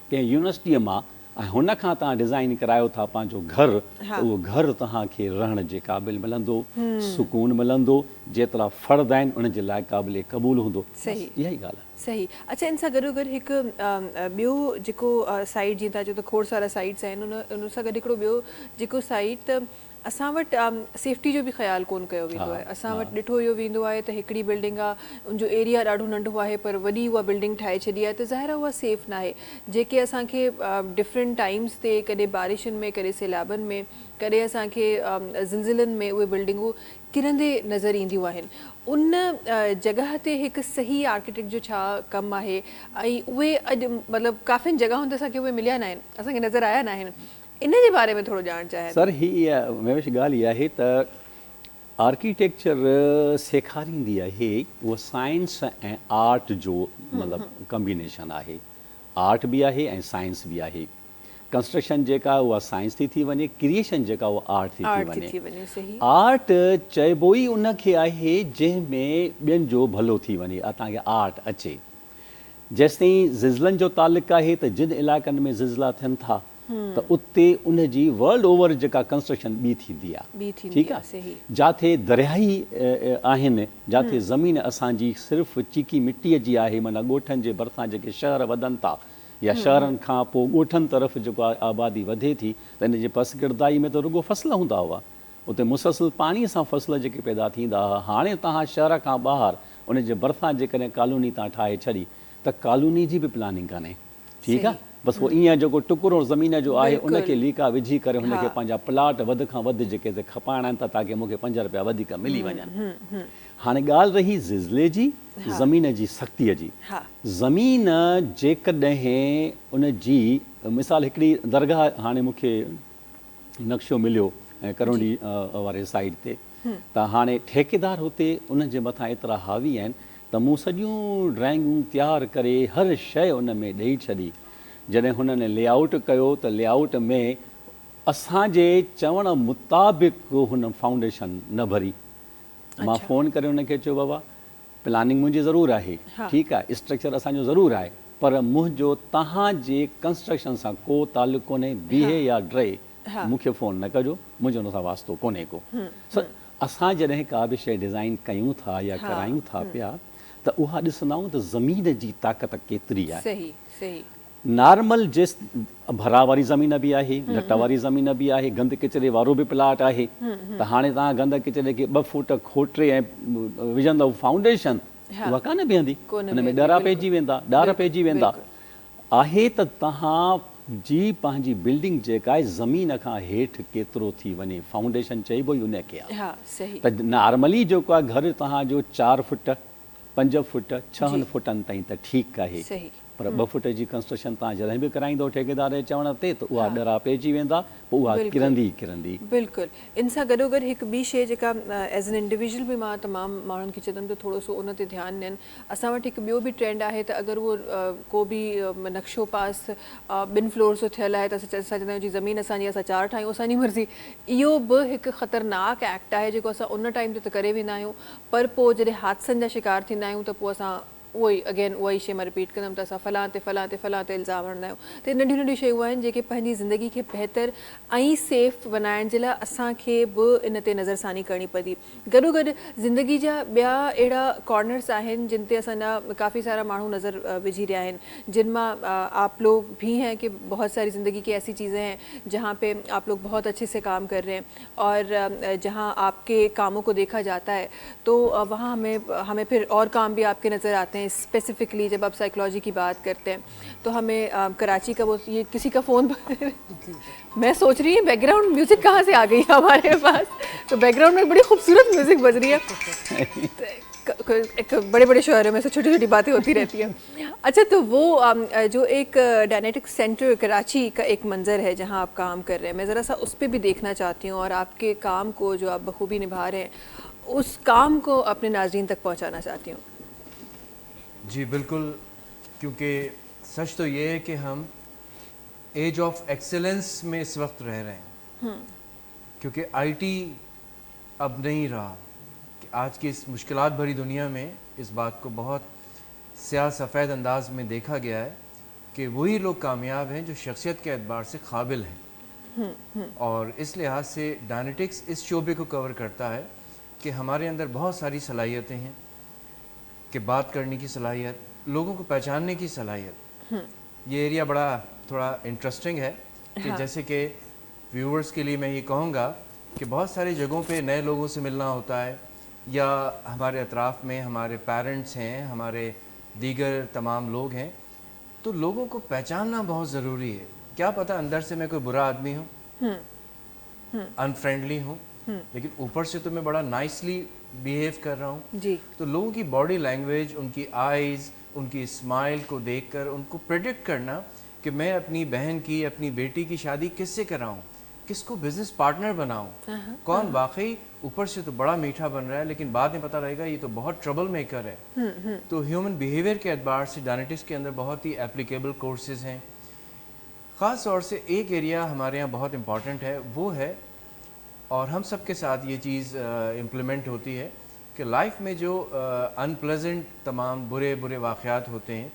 कंहिं यूनिवर्सिटीअ मां ऐं हुन खां तव्हां डिज़ाइन करायो था पंहिंजो घरु, त उहो घरु तव्हांखे रहण जे क़ाबिल मिलंदो, सुकून मिलंदो, जेतिरा फ़र्द आहिनि उन जे लाइ क़ाबिल क़बूल हूंदो। सही, इहा ई ॻाल्हि आहे। सही। अच्छा, इन सां गॾोगॾु हिकु ॿियो जेको साइट जीअं तव्हां चओ त खोड़ सारा साइट्स आहिनि, उन सां गॾु हिकिड़ो ॿियो जेको साइट असां वटि सेफ्टी जो बि ख़्यालु कोन कयो वेंदो आहे. असां वटि ॾिठो इहो वेंदो आहे त हिकिड़ी बिल्डिंग आहे, उनजो एरिया ॾाढो नंढो आहे पर वॾी उहा बिल्डिंग ठाहे छॾी आहे, त ज़ाहिर आहे उहा सेफ न आहे. जेके असांखे डिफरेंट टाइम्स ते कॾहिं बारिशुनि में, कॾहिं सैलाबनि में, कॾहिं असांखे ज़िलज़िलनि में उहे बिल्डिंगूं किरंदे नज़र ईंदियूं आहिनि. उन जॻह ते हिकु सही आर्किटेक्ट जो छा कमु आहे, ऐं उहे अॼु मतिलबु काफ़ियुनि जॻहुनि ते असांखे उहे मिलिया न आहिनि, असांखे नज़र आया न आहिनि. इन जे बारे में थोरो ॼाणणु चाहियां. सर हीअ महेश ॻाल्हि इहा आहे त आर्किटेक्चर सेखारींदी आहे उहा साइंस ऐं आर्ट जो मतिलबु कॉम्बिनेशन आहे. आर्ट बि आहे ऐं साइंस बि आहे. कंस्ट्रक्शन जेका उहा साइंस थी वञे, क्रिएशन जेका उहा आर्ट थी वञे. आर्ट चइबो ई उनखे आहे जंहिंमें ॿियनि जो भलो थी वञे, तव्हांखे आर्ट अचे. जेसिताईं ज़िलज़िलनि जो तालुक़ु आहे त जिन इलाइक़नि में ज़िलज़िला थियनि था त उते उनजी वर्ल्ड ओवर जेका कंस्ट्रक्शन ॿी थींदी आहे. ठीकु आहे. जिथे दरियाई आहिनि, जिथे ज़मीन असांजी सिर्फ़ु चीकी मिटीअ जी आहे, माना ॻोठनि जे भरिसां जेके शहर वधनि था या शहरनि खां पोइ ॻोठनि तरफ़ जेको आहे आबादी वधे थी, त इन जे पसगिरदाई में त रुॻो फसल हूंदा हुआ. उते मुसलसिल पाणीअ सां फसल जेके पैदा थींदा हुआ. हाणे तव्हां शहर खां ॿाहिरि उन जे भरिसां जेकॾहिं कॉलोनी तव्हां ठाहे छॾी त कॉलोनी जी बि प्लानिंग कान्हे. ठीकु आहे. बसि उहो ईअं जेको टुकड़ो ज़मीन जो आहे उनखे लीका विझी करे हुनखे पंहिंजा प्लाट वधि खां वधि जेके खपाइणा आहिनि त ताकी मूंखे 5 रुपया वधीक मिली वञनि. हाणे ॻाल्हि रही ज़िलज़िले जी, ज़मीन जी सख़्तीअ जी. ज़मीन जेकॾहिं उन जी मिसाल हिकिड़ी दरगाह हाणे मूंखे नक्शो मिलियो ऐं करोंडी वारे साइड ते, त हाणे ठेकेदार हुते उन जे मथां एतिरा हावी आहिनि त मूं सॼियूं ड्राइंगूं तयारु करे हर शइ उन में ॾेई छॾी. जॾहिं हुननि लेआउट कयो त लेआउट में असांजे चवण मुताबिक़ हुन फाउंडेशन न भरी. मां फ़ोन करे हुनखे चयो बाबा प्लानिंग मुंहिंजी ज़रूरु आहे, ठीकु आहे, स्ट्रक्चर असांजो ज़रूरु आहे, पर मुंहिंजो तव्हांजे कंस्ट्रक्शन सां को तालुक़ु कोन्हे. बीहे या ड्रे मूंखे फ़ोन न कजो, मुंहिंजो हुन सां वास्तो कोन्हे को. असां जॾहिं का बि शइ डिज़ाइन कयूं था या करायूं था पिया त उहा ॾिसंदा आहियूं त ज़मीन जी ताक़त केतिरी आहे. नॉर्मल जेस भरा वारी ज़मीन बि आहे, घट वारी ज़मीन बि आहे, गंद किचिरे वारो बि प्लाट आहे. त हाणे तव्हां गंद किचिरे खे 2 फुट खोटे ऐं विझंदव फाउंडेशन, उहा कान बीहंदी. हुन में ॾारा पइजी वेंदा, ॾार पइजी वेंदा. आहे त तव्हां जी पंहिंजी बिल्डिंग जेका आहे ज़मीन खां हेठि केतिरो थी वञे, फाउंडेशन चइबो ई उनखे आहे. त नॉर्मली जेको आहे घर तव्हांजो 4 फुट 5 फुट 6 फुटनि ताईं त ठीकु आहे, पर 2 फुट जी कंस्ट्रक्शन तव्हां जॾहिं बि कराईंदो ठेकेदार जे चवण ते त उहा ॾरा पइजी वेंदा, पोइ उहा किरंदी. बिल्कुलु. इन सां गॾोगॾु हिकु ॿी शइ जेका एज़ एन इंडिविजुअल बि मां तमामु माण्हुनि खे चवंदमि त थोरो सो उन ते ध्यानु ॾियनि. असां वटि हिकु ॿियो बि ट्रेंड आहे त अगरि उहो को बि नक्शो पास 2 फ्लोर जो थियल आहे त असां चवंदा आहियूं जी ज़मीन असांजी, असां 4 ठाहियूं, असांजी मर्ज़ी. इहो बि हिकु ख़तरनाक एक्ट आहे जेको असां उन टाइम ते त करे वेंदा आहियूं, पर पोइ जॾहिं हादसनि जा शिकार थींदा आहियूं त पोइ असां उहो ई अगेन उहा ई शइ मां रिपीट कंदमि त असां फलां ते इल्ज़ाम हणंदा आहियूं. त नंढियूं नंढियूं शयूं आहिनि जेके पंहिंजी ज़िंदगी खे बहितर ऐं सेफ बनाइण जे लाइ असांखे बि इन ते नज़रसानी करणी पवंदी. गॾोगॾु ज़िंदगी जा ॿिया अहिड़ा कॉर्नर्स आहिनि जिन ते असांजा काफ़ी सारा माण्हू नज़र विझी रहिया आहिनि, जिन मां आप लोग भी हैं कि बहुत सारी ज़िंदगी की ऐसी चीज़ें हैं जहाँ पे आप लोग बहुत अच्छे से काम कर रहे हैं और जहाँ आपके कामों को देखा जाता है तो वहाँ हमें फिर और काम भी आपके नज़र आते हैं. स्पेसिफिकली जब आप साइकोलॉजी की बात करते हैं तो हमें कराची का वो ये किसी का फ़ोन मैं सोच रही हूँ बैकग्राउंड म्यूज़िक कहाँ से आ गई हमारे पास, तो बैकग्राउंड में बड़ी खूबसूरत म्यूज़िक बज रही है. एक बड़े बड़े शहरों में से छोटी छोटी बातें होती रहती हैं. अच्छा, तो वो जो एक डायनेटिक सेंटर कराची का एक मंज़र है जहाँ आप काम कर रहे हैं, मैं ज़रा सा उस पर भी देखना चाहती हूँ और आपके काम को जो आप बखूबी निभा रहे हैं उस काम को अपने नाज़रीन तक पहुँचाना चाहती हूँ. जी बिल्कुल, क्योंकि सच तो ये है कि हम एज ऑफ एक्सेलेंस में इस वक्त रह रहे हैं, क्योंकि आईटी अब नहीं रहा. कि आज की इस मुश्किलात भरी दुनिया में इस बात को बहुत स्याह सफ़ेद अंदाज में देखा गया है कि वही लोग कामयाब हैं जो शख्सियत के एतबार से काबिल हैं. और इस लिहाज से डायनेटिक्स इस शोबे को कवर करता है कि हमारे अंदर बहुत सारी सलाहियतें हैं, कि बात करने की सलाहियत, लोगों को पहचानने की सलाहियत. ये एरिया बड़ा थोड़ा इंटरेस्टिंग है कि जैसे कि व्यूअर्स के लिए मैं ये कहूँगा کہ بہت ساری جگہوں پہ نئے لوگوں سے ملنا ہوتا ہے, یا ہمارے اطراف میں ہمارے پیرنٹس ہیں, ہمارے دیگر تمام لوگ ہیں, تو لوگوں کو پہچاننا بہت ضروری ہے. کیا پتہ اندر سے میں کوئی برا آدمی ہوں, انفرینڈلی ہوں, لیکن اوپر سے تو میں بڑا نائسلی بیہیو کر رہا ہوں. جی. تو لوگوں کی باڈی لینگویج, ان کی آئیز, ان کی اسمائل کو دیکھ کر ان کو پریڈکٹ کرنا کہ میں اپنی بہن کی, اپنی بیٹی کی شادی کس سے کراؤں, کس کو بزنس پارٹنر بناؤں, کون واقعی اوپر سے تو بڑا میٹھا بن رہا ہے لیکن بعد میں پتہ رہے گا یہ تو بہت ٹربل میکر ہے. تو ہیومن بیہیویئر کے اعتبار سے ڈائنیٹکس کے اندر بہت ہی اپلیکیبل کورسز ہیں. خاص طور سے ایک ایریا ہمارے یہاں بہت امپورٹنٹ ہے, وہ ہے, اور ہم سب کے ساتھ یہ چیز امپلیمنٹ ہوتی ہے, کہ لائف میں جو انپلیزنٹ تمام برے برے واقعات ہوتے ہیں,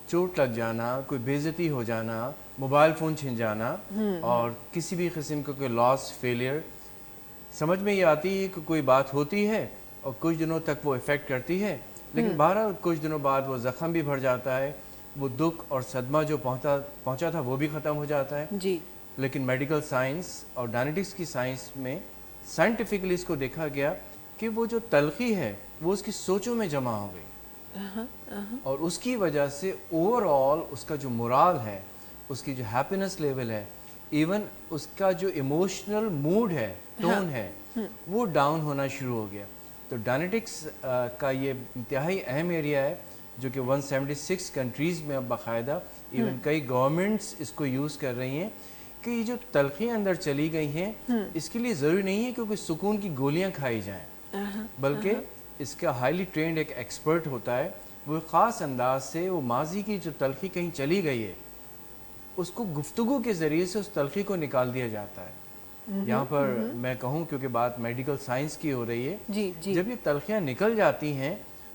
چوٹ لگ جانا, کوئی بے عزتی ہو جانا, موبائل فون چھن جانا, اور کسی بھی قسم کا کوئی لاس, فیلئر, سمجھ میں یہ آتی ہے کہ کوئی بات ہوتی ہے اور کچھ دنوں تک وہ افیکٹ کرتی ہے, لیکن بہرحال کچھ دنوں بعد وہ زخم بھی بھر جاتا ہے, وہ دکھ اور صدمہ جو پہنچا تھا وہ بھی ختم ہو جاتا ہے. جی. لیکن میڈیکل سائنس اور ڈائنیٹکس کی سائنس میں سائنٹیفکلی اس کو دیکھا گیا کہ وہ جو تلخی ہے وہ اس کی سوچوں میں جمع ہو گئی, اور اس کی وجہ سے اوور آل اس کا جو مورال ہے, اس کی جو ہیپینس لیول ہے, ایون اس کا جو ایموشنل موڈ ہے, ٹون ہے, وہ ڈاؤن ہونا شروع ہو گیا. تو ڈائنیٹکس کا یہ انتہائی اہم ایریا ہے جو کہ 176 کنٹریز میں اب باقاعدہ ایون کئی گورنمنٹس اس کو یوز کر رہی ہیں, کہ یہ جو تلخیاں اندر چلی گئی ہیں اس کے لیے ضروری نہیں ہے کہ کوئی سکون کی گولیاں کھائی جائیں, بلکہ اس کا ہائیلی ٹرینڈ ایک ایکسپرٹ ہوتا ہے, وہ خاص انداز سے وہ ماضی کی جو تلخی کہیں چلی گئی ہے اس کو گفتگو کے ذریعے سے اس تلخی کو نکال دیا جاتا ہے. یہاں پر میں کہوں کیونکہ بات میڈیکل سائنس کی ہو رہی ہے, جب یہ تلخیاں نکل جاتی ہیں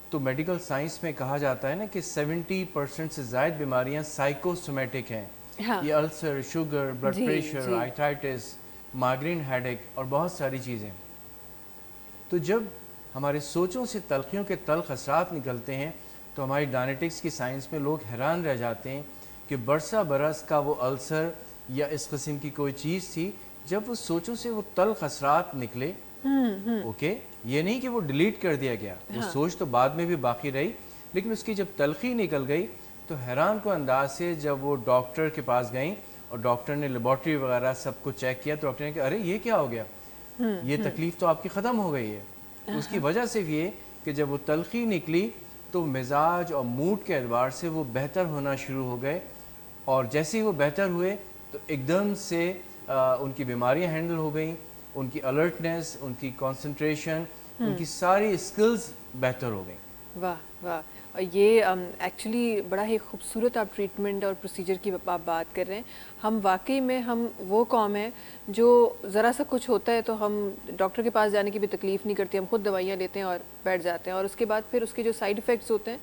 تو میڈیکل سائنس میں کہا جاتا ہے نا کہ 70% سے زائد بیماریاں سائیکوسومیٹک ہیں. یہ السر, شوگر, بلڈ پریشر, آئٹائٹس, مائگرین ہیڈ ایک اور بہت ساری چیزیں. تو جب ہمارے سوچوں سے تلخیوں کے تلخ اثرات نکلتے ہیں تو ہماری ڈائنیٹکس کی سائنس میں لوگ حیران رہ جاتے ہیں کہ برسہ برس کا وہ السر یا اس قسم کی کوئی چیز تھی, جب وہ سوچوں سے وہ تلخ اثرات نکلے, اوکے, یہ نہیں کہ وہ ڈیلیٹ کر دیا گیا, وہ سوچ تو بعد میں بھی باقی رہی, لیکن اس کی جب تلخی نکل گئی تو حیران کو انداز سے جب وہ ڈاکٹر کے پاس گئیں اور ڈاکٹر نے لیبارٹری وغیرہ سب کو چیک کیا تو ڈاکٹر نے کہا ارے یہ کیا ہو گیا, یہ تکلیف تو آپ کی ختم ہو گئی ہے. اس کی وجہ صرف یہ کہ جب وہ تلخی نکلی تو مزاج اور موڈ کے اعتبار سے وہ بہتر ہونا شروع ہو گئے, اور جیسے ہی وہ بہتر ہوئے تو ایک دم سے ان کی بیماریاں ہینڈل ہو گئیں, ان کی الرٹنس, ان کی کنسنٹریشن, ان کی ساری اسکلز بہتر ہو گئیں. واہ واہ. اور یہ ایکچولی بڑا ہی خوبصورت آپ ٹریٹمنٹ اور پروسیجر کی آپ بات کر رہے ہیں. ہم واقعی میں ہم وہ قوم ہیں جو ذرا سا کچھ ہوتا ہے تو ہم ڈاکٹر کے پاس جانے کی بھی تکلیف نہیں کرتی, ہم خود دوائیاں لیتے ہیں اور بیٹھ جاتے ہیں, اور اس کے بعد پھر اس کے جو سائیڈ ایفیکٹس ہوتے ہیں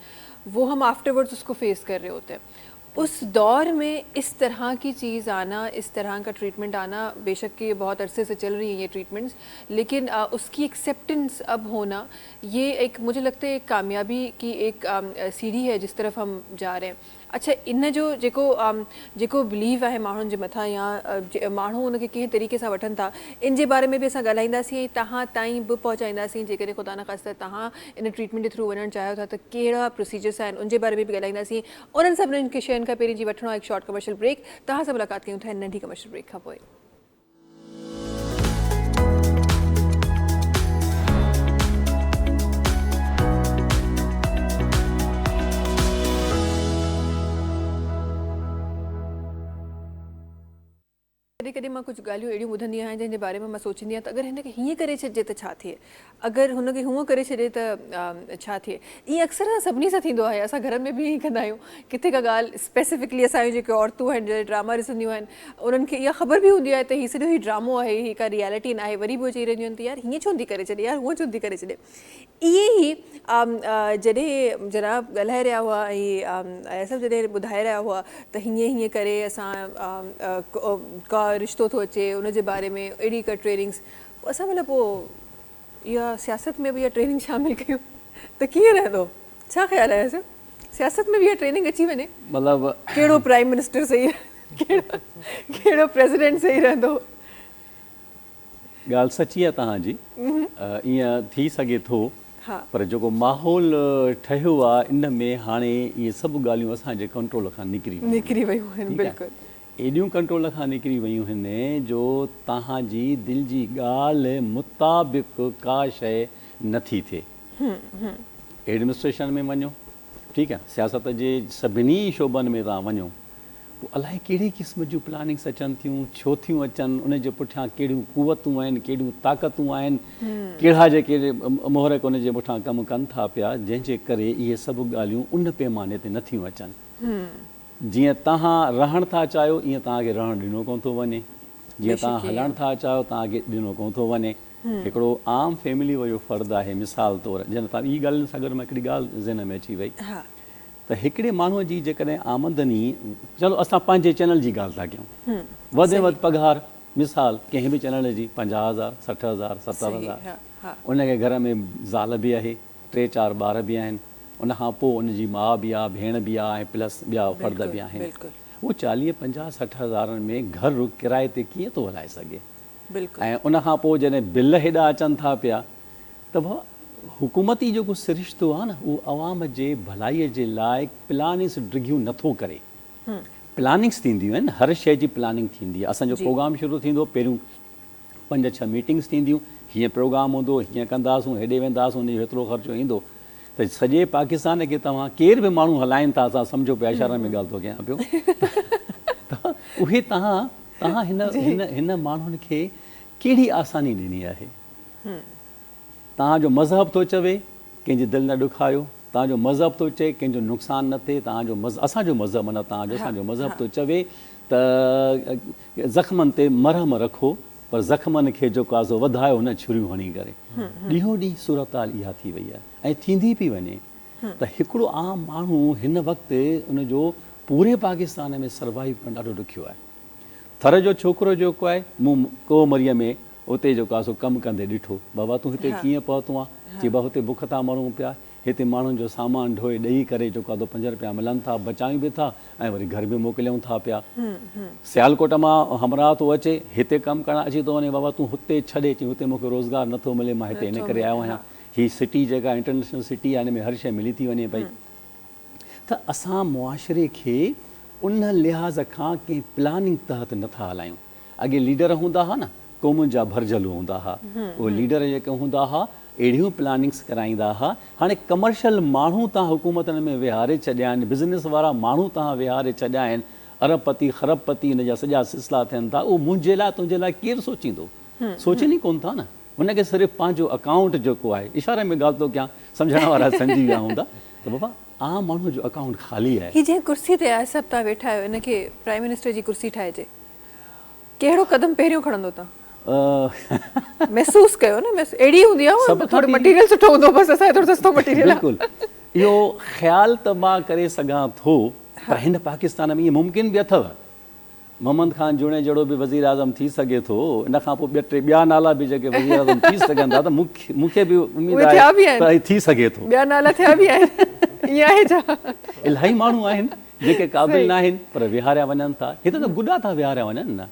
وہ ہم آفٹر ورڈز اس کو فیس کر رہے ہوتے ہیں. اس دور میں اس طرح کی چیز آنا, اس طرح کا ٹریٹمنٹ آنا, بے شک کہ بہت عرصے سے چل رہی ہیں یہ ٹریٹمنٹس, لیکن اس کی ایکسیپٹنس اب ہونا یہ ایک مجھے لگتا ہے ایک کامیابی کی ایک سیڑھی ہے جس طرف ہم جا رہے ہیں. اچھا, ان جو जेको बिलीव आहे माण्हुनि जे मथां या माण्हू उनखे कंहिं तरीक़े सां वठनि था, इन जे बारे में बि असां ॻाल्हाईंदासीं, तव्हां ताईं बि पहुचाईंदासीं. जेकॾहिं ख़ुदा न ख़ास्ता तव्हां इन ट्रीटमेंट जे थ्रू वञणु चाहियो था त कहिड़ा प्रोसीजर्स आहिनि उन जे बारे में बि ॻाल्हाईंदासीं. उन्हनि सभिनीनि खे शयुनि खां पहिरीं जी वठिणो आहे हिकु शॉर्ट कमर्शियल ब्रेक. तव्हां सां मुलाक़ात कयूं था हिन नंढी कमर्शियल ब्रेक खां पोइ. कॾहिं कॾहिं मां कुझु ॻाल्हियूं अहिड़ियूं ॿुधंदी आहियां जंहिंजे बारे में मां सोचींदी आहियां त अगरि हिनखे हीअं करे छॾिजे त छा थिए, अगरि हुनखे हूअं करे छॾे त छा थिए. ईअं अक्सर सभिनी सां थींदो आहे. असां घर में बि ईअं कंदा आहियूं. किथे का ॻाल्हि स्पेसिफिकली असांजूं जेके औरतूं आहिनि जेके ड्रामा ॾिसंदियूं आहिनि उन्हनि खे इहा ख़बर बि हूंदी आहे त हीअ सॼो ई ड्रामो आहे, हीअ का रियलिटी न आहे, वरी बि चई रहियूं आहिनि त यार हीअं छो थी करे छॾे, यार हूअं छो थी करे छॾे. ईअं ई जॾहिं जनाब ॻाल्हाए रहिया हुआ ऐं सभु जॾहिं ॿुधाए रहिया हुआ त हीअं करे असां का रिश्तो थो अचे उन जे बारे में अहिड़ी का ट्रेनिंग्स, असां मतिलबु पोइ इहा सियासत में बि इहा ट्रेनिंग शामिलु कयूं त कीअं रहंदो, छा ख़्यालु आहे? सियासत में बि इहा ट्रेनिंग अची वञे, मतिलबु कहिड़ो प्राइम मिनिस्टर सही, कहिड़ो प्रेसिडेंट सही रहंदो? ॻाल्हि सची आहे तव्हांजी, ईअं थी सघे थो, पर जेको माहौल ठहियो आहे इन में हाणे इहे सभु ॻाल्हियूं असांजे कंट्रोल खां निकिरी वियूं आहिनि। बिल्कुलु एॾियूं कंट्रोल खां निकिरी वियूं आहिनि जो तव्हांजी दिलि जी ॻाल्हि मुताबिक़ का शइ नथी थिए। एडमिनिस्ट्रेशन में वञो, ठीकु आहे, सियासत जे सभिनी शोबनि में तव्हां वञो, पोइ अलाए कहिड़े क़िस्म जूं प्लानिंग्स अचनि थियूं, छो थियूं अचनि, उन जे पुठियां कहिड़ियूं कुवतूं आहिनि, कहिड़ियूं ताक़तूं आहिनि, कहिड़ा जेके मुहरक उन जे पुठियां कमु कनि था पिया, जंहिंजे करे इहे सभु ॻाल्हियूं उन पैमाने ते नथियूं अचनि। जीअं तव्हां रहणु था चाहियो ईअं तव्हांखे रहणु ॾिनो कोन थो वञे, जीअं तव्हां हलणु था चाहियो तव्हांखे ॾिनो कोन थो वञे। हिकिड़ो आम फैमिली जो फ़र्दु आहे, मिसाल तौरु जॾहिं तव्हां ॿी ॻाल्हियुनि सां गॾु मां हिकिड़ी ॻाल्हि ज़हन में अची वई त हिकिड़े माण्हूअ जी जेकॾहिं आमदनी, चलो असां पंहिंजे चैनल जी ॻाल्हि था कयूं, वधि में वधि पघार मिसाल कंहिं बि चैनल जी 50,000, 60,000, 70,000, उनखे घर में ज़ाल बि आहे, 3-4 ॿार बि आहिनि, उनखां पोइ उनजी माउ बि आहे, भेण बि आहे, ऐं प्लस ॿिया फ़र्द बि आहिनि। उहो 40, 50, 60,000 में घर किराए ते कीअं थो हलाए सघे? ऐं उनखां पोइ जॾहिं बिल हेॾा अचनि था पिया त भाउ हुकूमती जेको सिरिश्तो आहे न उहो अवाम जे भलाईअ जे लाइ प्लानिंग्स डिघियूं नथो करे। प्लानिंग्स थींदियूं आहिनि, हर शइ जी प्लानिंग थींदी आहे। असांजो प्रोग्राम शुरू थींदो, पहिरियों 5-6 मीटिंग्स थींदियूं, हीअं प्रोग्राम हूंदो, हीअं कंदासूं, हेॾे वेंदासूं, उनजो हेतिरो ख़र्चो ईंदो। त सॼे पाकिस्तान खे तव्हां केर बि माण्हू हलाइनि था, असां सम्झो पिया इशारे में ॻाल्हि थो कयां पियो, त उहे तव्हां हिन माण्हुनि खे कहिड़ी आसानी ॾिनी आहे? तव्हांजो मज़हब थो चवे कंहिंजी दिलि न ॾुखायो, तव्हांजो मज़हब थो चए कंहिंजो नुक़सानु न थिए, तव्हांजो असांजो मज़हब माना तव्हांजो असांजो मज़हब थो चवे त ज़ख़्मनि ते मरहम रखो, पर ज़ख़्मनि खे जेको आहे सो वधायो न छुरियूं हणी करे। ॾींहों ॾींहुं सूरत हाल इहा थी वई आहे ऐं थींदी पई वञे। त हिकिड़ो आम माण्हू हिन वक़्तु उनजो पूरे पाकिस्तान में सर्वाइव करणु ॾाढो ॾुखियो आहे। थर जो छोकिरो जेको आहे, मूं कोमरीअ में उते जेको आहे सो कमु कंदे ॾिठो, बाबा तूं हिते कीअं पहुतो आहे? चई बा हुते बुख था मरूं पिया, हिते माण्हुनि जो सामान ढोए ॾेई करे जेको आहे 5 रुपया मिलनि था, बचायूं बि था ऐं वरी घर बि मोकिलियूं था पिया। सियालकोट मां हमरा थो अचे, हिते कमु करणु अची थो वञे, बाबा तूं हुते छॾे, चई हुते मूंखे रोज़गार नथो मिले, मां हिते इन करे आयो आहियां। हीअ सिटी जेका इंटरनेशनल सिटी आहे, हिन में हर शइ मिली थी वञे पई। त असां मुआशिरे खे उन लिहाज़ खां कंहिं प्लानिंग तहत नथा हलायूं। अॻे लीडर हूंदा हुआ न, क़ौमुनि जा भरजल हूंदा हुआ, उहे लीडर जेके हूंदा हुआ अहिड़ियूं प्लानिंग्स कराईंदा हुआ। हाणे कमर्शियल माण्हू तव्हां हुकूमतनि में विहारे छॾिया आहिनि, बिज़नेस वारा माण्हू तव्हां विहारे छॾिया आहिनि, अरबपति खरबपति हिन जा सॼा सिलसिला थियनि था। उहो मुंहिंजे लाइ तुंहिंजे लाइ केरु सोचींदो? सोचनि ई कोन था न। हुनखे सिर्फ़ु पंहिंजो अकाउंट जेको आहे, इशारे में ॻाल्हि थो कयां, सम्झण वारा सम्झी विया हूंदा त बाबा आम माण्हू जो अकाउंट ख़ाली आहे। ही जंहिं कुर्सी ते आहे सभु तव्हां वेठा आहियो, हिनखे प्राइम मिनिस्टर जी कुर्सी ठाहिजे, कहिड़ो क़दम पहिरियों खणंदो तव्हां? महसूस कयो न, अहिड़ी हूंदी आहे, थोरो मटीरियल सुठो हूंदो, बसि असांखे थोरो सस्तो मटीरियल। बिल्कुलु इहो ख़्यालु त मां करे सघां थो, पर हिन पाकिस्तान में इहो मुमकिन बि अथव। मोहम्मद ख़ान जुणे जहिड़ो बि वज़ीर आज़म थी सघे थो, इन खां पोइ 2-3 ॿिया नाला बि जेके वज़ीर आज़म थी सघनि था, त मूंखे बि उमेद आहे त थी सघे थो। ॿिया नाला थिया बि आहिनि, ईअं आहे छा? इलाही माण्हू आहिनि जेके क़ाबिल न आहिनि पर विहारिया वञनि था। हिते त गुॾा था विहारिया वञनि न,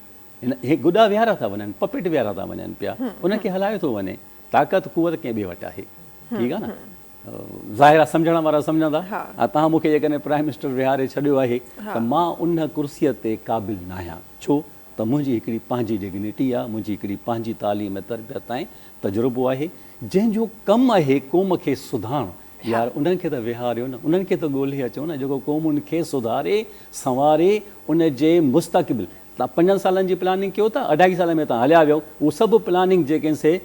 हे गुॾा विहारा था वञनि, पपेट विहारा था वञनि पिया, उनखे हलायो थो वञे। ताक़त कुवत कंहिं ॿिए वटि आहे, ठीकु आहे न। ज़ाहिर आहे सम्झण वारा सम्झंदा। तव्हां मूंखे जेकॾहिं प्राइम मिनिस्टर विहारे छॾियो आहे त मां उन कुर्सीअ ते क़ाबिल न आहियां, छो त मुंहिंजी हिकिड़ी पंहिंजी डिग्निटी आहे, मुंहिंजी हिकिड़ी पंहिंजी तालीम तरबियत ऐं तजुर्बो आहे, जंहिंजो कमु आहे क़ौम खे सुधारणु। यार उन्हनि खे त विहारियो न, उन्हनि खे त ॻोल्हे अचो न जेको क़ौमुनि खे सुधारे संवारे उन जे मुस्तक़बिल। तव्हां 5 सालनि जी प्लानिंग कयो था, 2.5 साल में तव्हां हलिया वियो, उहो सभु प्लानिंग जेके से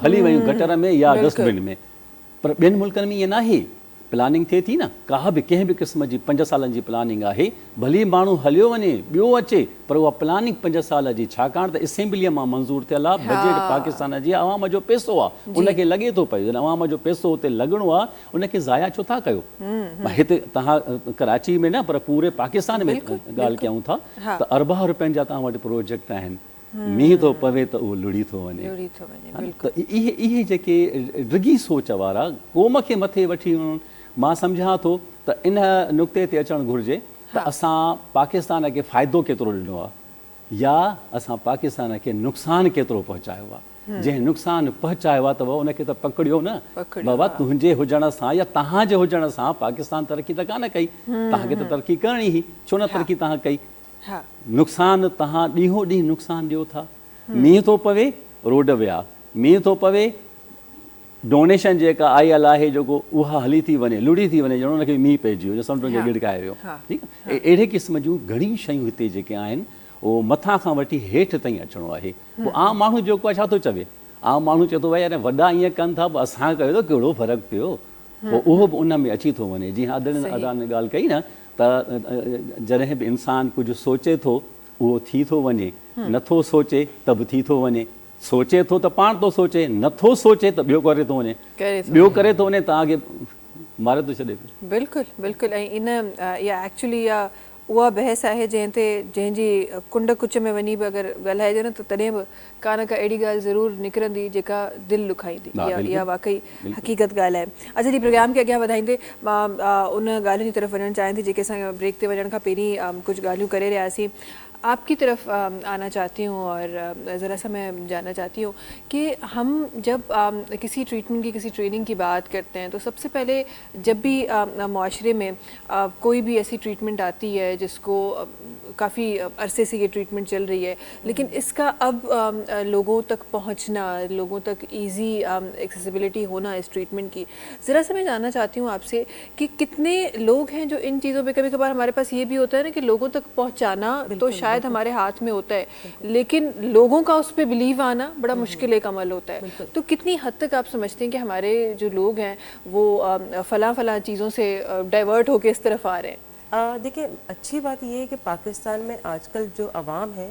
हली वियूं गटर में या डस्टबिन में। पर ॿियनि मुल्कनि में ईअं न आहे, प्लानिंग थिए थी न, का बि कंहिं बि क़िस्म जी 5 सालनि जी प्लानिंग आहे, भली माण्हू हलियो वञे ॿियो अचे, पर उहा प्लानिंग 5 साल जी, छाकाणि त असेंबलीअ मां मंज़ूर थियल आहे। बजट पाकिस्तान जी आवाम जो पैसो आहे, उनखे लॻे थो पियो आवाम जो पैसो हुते लॻणो आहे, उनखे ज़ाया छो था कयो? हिते तव्हां कराची में न, पर पूरे पाकिस्तान में ॻाल्हि कयूं था त अरबा रुपयनि जा तव्हां वटि प्रोजेक्ट आहिनि, मींहुं थो पवे त उहो लुड़ी थो वञे। त इहे जेके डिघी सोच वारा क़ौम खे मथे वठी वञनि, मां सम्झां थो त इन नुक़्ते ते अचणु घुरिजे त असां पाकिस्तान खे फ़ाइदो केतिरो ॾिनो आहे या असां पाकिस्तान खे नुक़सानु केतिरो पहुचायो आहे। जंहिं नुक़सानु पहुचायो आहे त उनखे त पकड़ियो न बाबा, तुंहिंजे हुजण सां या तव्हांजे हुजण सां पाकिस्तान तरक़ी त कान कई, तव्हांखे त तरक़ी करणी ही, छो न तरक़ी तव्हां कई? नुक़सानु तव्हां ॾींहों ॾींहुं नुक़सानु ॾियो था। मींहुं थो पवे, रोड विया, मींहुं थो पवे, डोनेशन जेका आयल आहे जेको उहा हली थी वञे, लुड़ी थी वञे, ॼणो हुनखे मींहुं पइजी वियो, समुंड खे गिड़काए वियो। ठीकु आहे, अहिड़े क़िस्म जूं घणियूं शयूं हिते जेके आहिनि उहो मथां खां वठी हेठि ताईं अचिणो आहे। पोइ आम माण्हू जेको आहे छा थो चवे, आम माण्हू चए थो भई यार वॾा ईअं कनि था, पोइ असां कयो त कहिड़ो फ़र्क़ु पियो, पोइ उहो बि उन में अची थो वञे। जीअं अदा ने ॻाल्हि कई न त जॾहिं बि इंसानु कुझु सोचे थो उहो थी थो वञे, नथो सोचे त बि थी थो वञे, सोचे थो त पाण थो सोचे, नथो सोचे त ॿियो करे थो वञे, ॿियो करे थो वञे तव्हांखे मारे थो छॾे पियो। बिल्कुलु बिल्कुलु। ऐं इन इहा एक्चुअली इहा उहा बहस आहे जंहिंजी कुंड कुच में वञी बि अगरि ॻाल्हाइजे न त तॾहिं बि कान का अहिड़ी ॻाल्हि ज़रूरु निकिरंदी जेका दिलि ॾुखाईंदी। इहा वाक़ई हक़ीक़त ॻाल्हि आहे। अच्छा जी, प्रोग्राम खे अॻियां वधाईंदे मां उन ॻाल्हियुनि जी तरफ़ वञणु चाहियां थी जेके असां ब्रेक ते वञण खां पहिरीं कुझु ॻाल्हियूं करे रहियासीं। आपकी तरफ आना चाहती हूँ और ज़रा सा मैं जानना चाहती हूँ कि हम जब किसी ट्रीटमेंट की, किसी ट्रेनिंग की बात करते हैं तो सबसे पहले जब भी माशरे में कोई भी ऐसी ट्रीटमेंट आती है जिसको काफ़ी अरसे से ये ट्रीटमेंट चल रही है, लेकिन इसका अब लोगों तक पहुंचना, लोगों तक इजी एक्सेसिबिलिटी होना इस ट्रीटमेंट की, ज़रा सा मैं जानना चाहती हूँ आपसे कि कितने लोग हैं जो इन चीज़ों पे, कभी कभार हमारे पास ये भी होता है ना कि लोगों तक पहुंचाना तो शायद हमारे हाथ में होता है, लेकिन लोगों का उस पर बिलीव आना बड़ा मुश्किल एक अमल होता है। तो कितनी हद तक आप समझते हैं कि हमारे जो लोग हैं वो फला चीज़ों से डाइवर्ट होकर इस तरफ आ रहे हैं? देखिए, अच्छी बात ये है कि पाकिस्तान में आजकल जो अवाम है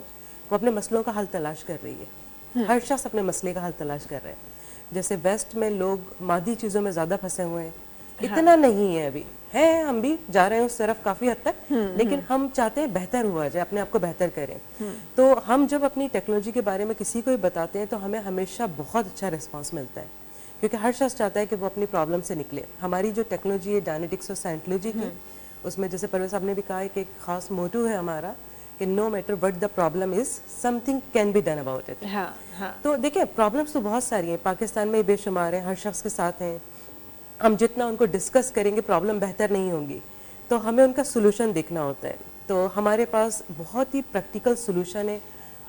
वो अपने मसलों का हल तलाश कर रही है। हर शख्स अपने मसले का हल तलाश कर रहे हैं। जैसे वेस्ट में लोग मादी चीज़ों में ज़्यादा फंसे हुए हैं, इतना नहीं है अभी, है हम भी जा रहे हैं उस तरफ काफ़ी हद तक, लेकिन हम चाहते हैं बेहतर हुआ जाए, अपने आप को बेहतर करें। तो हम जब अपनी टेक्नोलॉजी के बारे में किसी को भी बताते हैं तो हमें हमेशा बहुत अच्छा रिस्पॉन्स मिलता है, क्योंकि हर शख्स चाहता है कि वो अपनी प्रॉब्लम से निकले। हमारी जो टेक्नोलॉजी है डायनेटिक्स और साइंटोलॉजी की, उसमें जैसे परवेज साहब ने भी कहा है कि एक खास मोटो है हमारा कि no matter what the problem is, something can be done about it. तो देखिए, प्रॉब्लम्स तो बहुत सारी हैं, पाकिस्तान में बेशुमार हैं, हर शख्स के साथ हैं। हम जितना उनको डिस्कस करेंगे प्रॉब्लम बेहतर नहीं होंगी, तो हमें उनका सोल्यूशन देखना होता है। तो हमारे पास बहुत ही प्रैक्टिकल सोल्यूशन है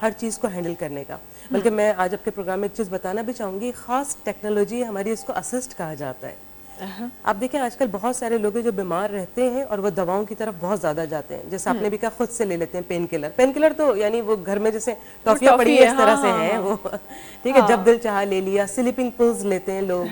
हर चीज़ को हैंडल करने का। बल्कि मैं आज आपके प्रोग्राम में एक चीज़ बताना भी चाहूँगी, ख़ास टेक्नोलॉजी हमारी, इसको असिस्ट कहा जाता है। आप देखें, आजकल बहुत सारे लोग हैं जो बीमार रहते हैं और वो दवाओं की तरफ बहुत ज़्यादा जाते हैं। जैसे आपने भी कहा, खुद से ले लेते हैं पेन किलर। पेन किलर तो यानी वो घर में जैसे टॉफियाँ पड़ी है इस तरह से हैं वो, ठीक है, जब दिल चाहा ले लिया। स्लीपिंग पिल्स लेते हैं लोग,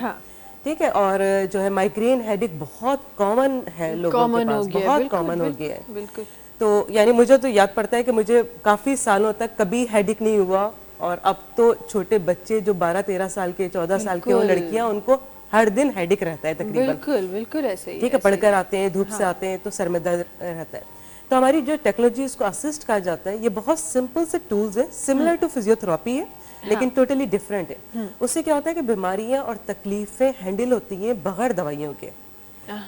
ठीक है, और जो है माइग्रेन हेडेक बहुत कॉमन है लोगों के पास, बहुत कॉमन हो गया है। बिल्कुल। तो यानी मुझे तो याद पड़ता है कि मुझे काफ़ी सालों तक कभी हेडेक नहीं हुआ, और अब तो छोटे बच्चे जो 12-13 साल के, 14 साल के, वो लड़कियां, उनको हर दिन हेडेक रहता है तकरीबन। बिल्कुल बिल्कुल ऐसे ही, ठीक है, पढ़कर आते हैं, धूप से आते हैं तो सर में दर्द रहता है। तो हमारी जो टेक्नोलॉजी, इसको असिस्ट कहा जाता है, ये बहुत सिंपल से टूल्स है, सिमिलर टू फिजियोथेरेपी है, लेकिन टोटली डिफरेंट है। उससे क्या होता है कि बीमारियां और तकलीफें हैंडल होती हैं बगैर दवाइयों के,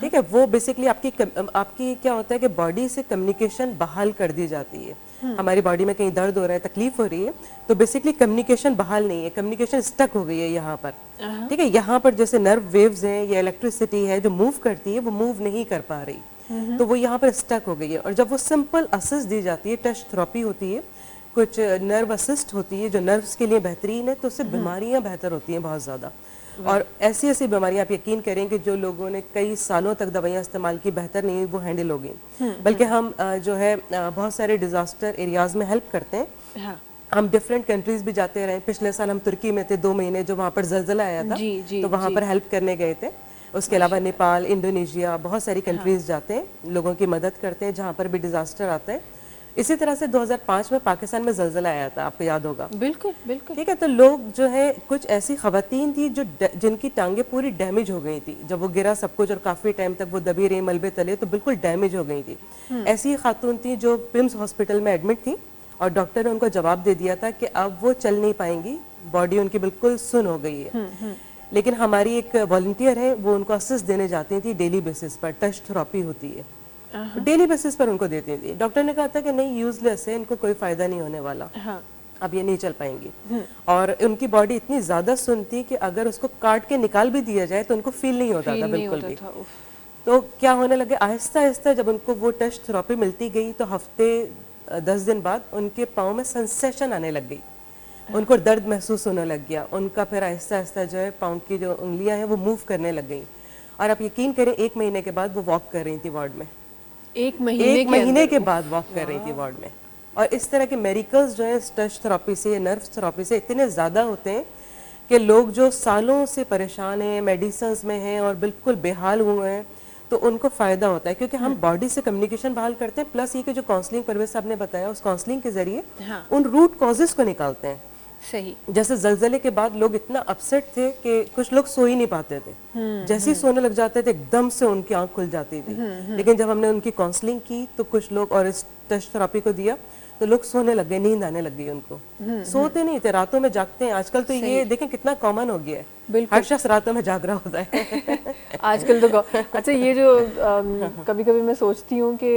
ठीक है। वो बेसिकली आपकी क्या होता है कि बॉडी से कम्युनिकेशन बहाल कर दी जाती है। हमारी बॉडी में कहीं दर्द हो रहा है, तकलीफ हो रही है, तो बेसिकली कम्युनिकेशन बहाल नहीं है, कम्युनिकेशन स्टक हो गई है यहाँ पर, ठीक है। यहाँ पर जैसे नर्व वेव्स हैं या इलेक्ट्रिसिटी है जो मूव करती है, वो मूव नहीं कर पा रही, तो वो यहाँ पर स्टक हो गई है। और जब वो सिंपल असिस्ट दी जाती है, टच थेरेपी होती है, कुछ नर्व असिस्ट होती है जो नर्व्स के लिए बेहतरीन है, तो उससे बीमारियाँ बेहतर होती हैं बहुत ज़्यादा। और ऐसी ऐसी बीमारियां आप यकीन करें कि जो लोगों ने कई सालों तक दवाइयां इस्तेमाल की, बेहतर नहीं, वो हैंडल हो गई। बल्कि हम जो है बहुत सारे डिजास्टर एरियाज में हेल्प करते हैं। हम डिफरेंट कंट्रीज भी जाते रहे। पिछले साल हम तुर्की में थे 2 महीने, जो वहाँ पर ज़लज़ला आया था, तो वहाँ पर हेल्प करने गए थे। उसके अलावा नेपाल, इंडोनेशिया, बहुत सारी कंट्रीज जाते हैं, लोगों की मदद करते हैं जहाँ पर भी डिजास्टर आता है। इसी तरह से 2005 में पाकिस्तान में ज़लज़ला आया था, आपको याद होगा। बिल्कुल बिल्कुल, ठीक है। तो लोग जो है, कुछ ऐसी ख़वातीन थी जो जिनकी टांगें पूरी डैमेज हो गई थी, जब वो गिरा सब कुछ, और काफ़ी टाइम तक वो दबी रही मलबे तले, तो बिल्कुल डैमेज हो गई थी। ऐसी खातून थी जो पिम्स हॉस्पिटल में एडमिट थी, और डॉक्टर ने उनको जवाब दे दिया था कि अब वो चल नहीं पाएंगी, बॉडी उनकी बिल्कुल सुन हो गई है। लेकिन हमारी एक वॉलंटियर है, वो उनको असिस्ट देने जाती थी डेली बेसिस पर, टच थेरेपी होती है, डेली बेसिस पर उनको देती थी। डॉक्टर ने कहा था कि नहीं, यूजलेस है, इनको कोई फायदा नहीं होने वाला। अब ये नहीं चल पाएंगी। और उनकी बॉडी इतनी ज़्यादा सुन्न थी कि अगर उसको काट के निकाल भी दिया जाए तो उनको फील नहीं होता था बिल्कुल भी। तो क्या होने लगे, आहिस्ता आहिस्ता जब उनको वो टच थेरेपी मिलती गई तो हफ्ते 10 दिन बाद उनके पाँव में सेंसेशन आने लग गई, उनको दर्द महसूस होने लग गया उनका। फिर आहिस्ता आहिस्ता जो है पाँव की जो उंगलियां हैं वो मूव करने लग गई। और आप यकीन करें 1 महीने के बाद वो वॉक कर रही थी वार्ड में। 1 महीने के बाद वॉक कर रही थी वार्ड में। और इस तरह के मेरिकल्स जो है टच थेरेपी से, नर्व थेरेपी से इतने ज़्यादा होते हैं कि लोग जो सालों से परेशान हैं, मेडिसिन में हैं और बिल्कुल बेहाल हुए हैं, तो उनको फ़ायदा होता है। क्योंकि हम बॉडी से कम्युनिकेशन बहाल करते हैं, प्लस ये कि जो काउंसलिंग परवेज साहब ने बताया उस काउंसलिंग के ज़रिए उन रूट कॉजेज़ को निकालते हैं। सही। जैसे जलजले के बाद लोग इतना अपसेट थे कि कुछ लोग सो ही नहीं पाते थे, जैसे ही सोने लग जाते थे एकदम से उनकी आंख खुल जाती थी। लेकिन जब हमने उनकी काउंसलिंग की तो कुछ लोग और इस टच थेरेपी को दिया तो लोग सोने लग गए, नींद आने लग गई उनको। सोते नहीं थे, रातों में जागते हैं। आजकल तो ये देखें कितना कॉमन हो गया है, हर शख्स रातों में जाग रहा होता है आजकल तो अच्छा, ये जो कभी कभी मैं सोचती हूँ कि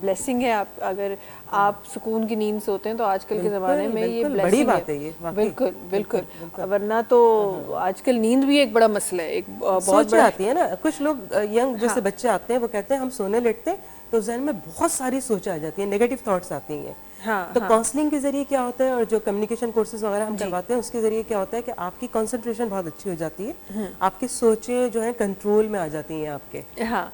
ब्लेसिंग है आप अगर आप सुकून की नींद सोते हैं तो आजकल के ज़माने में ये बड़ी बात है ये, बिल्कुल बिल्कुल। वरना तो आजकल नींद भी एक बड़ा मसला है, एक बहुत बड़ी आती है ना। कुछ लोग यंग जैसे बच्चे आते हैं वो कहते हैं हम सोने लेटते हैं तो जहन में बहुत सारी सोच आ जाती है, नेगेटिव थॉट्स आती हैं। तो काउंसलिंग के जरिए क्या होता है और जो कम्युनिकेशन कोर्सेज वगैरह हम करवाते हैं उसके जरिए क्या होता है कि आपकी कंसंट्रेशन बहुत अच्छी हो जाती है, आपकी सोचें जो है कंट्रोल में आ जाती हैं, आपके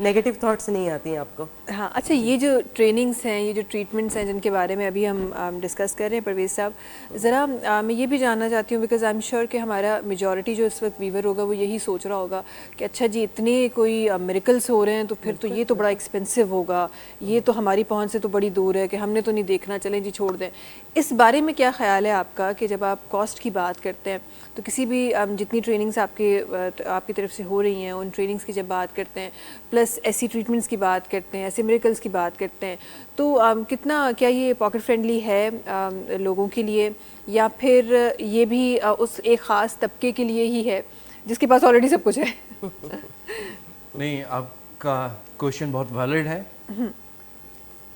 नेगेटिव थॉट्स नहीं आती हैं आपको। हाँ, अच्छा, ये जो ट्रेनिंग्स हैं, ये जो ट्रीटमेंट्स हैं जिनके बारे में अभी हम डिस्कस कर रहे हैं परवेज़ साहब, ज़रा मैं ये भी जानना चाहती हूँ बिकॉज आई एम श्योर कि हमारा मेजॉरिटी जो इस वक्त व्यूवर होगा वो यही सोच रहा होगा कि अच्छा जी इतने कोई मिरेकल्स हो रहे हैं तो फिर तो ये तो बड़ा एक्सपेंसिव होगा, ये तो हमारी पहुँच से तो बड़ी दूर है कि हमने तो नहीं देखना, चलें जी छोड़ दें। इस बारे में क्या ख्याल है आपका कि जब आप कॉस्ट की बात करते हैं तो किसी भी जितनी ट्रेनिंग्स आपकी तरफ से हो रही हैं उन ट्रेनिंग्स की जब बात करते हैं, प्लस ऐसी ट्रीटमेंट्स की बात करते हैं, ऐसे मिरेकल्स की बात करते हैं, तो कितना क्या ये पॉकेट फ्रेंडली है लोगों के लिए, या फिर ये भी उस एक ख़ास तबके के लिए ही है जिसके पास ऑलरेडी सब कुछ है? नहीं, आपका क्वेश्चन बहुत वैलिड है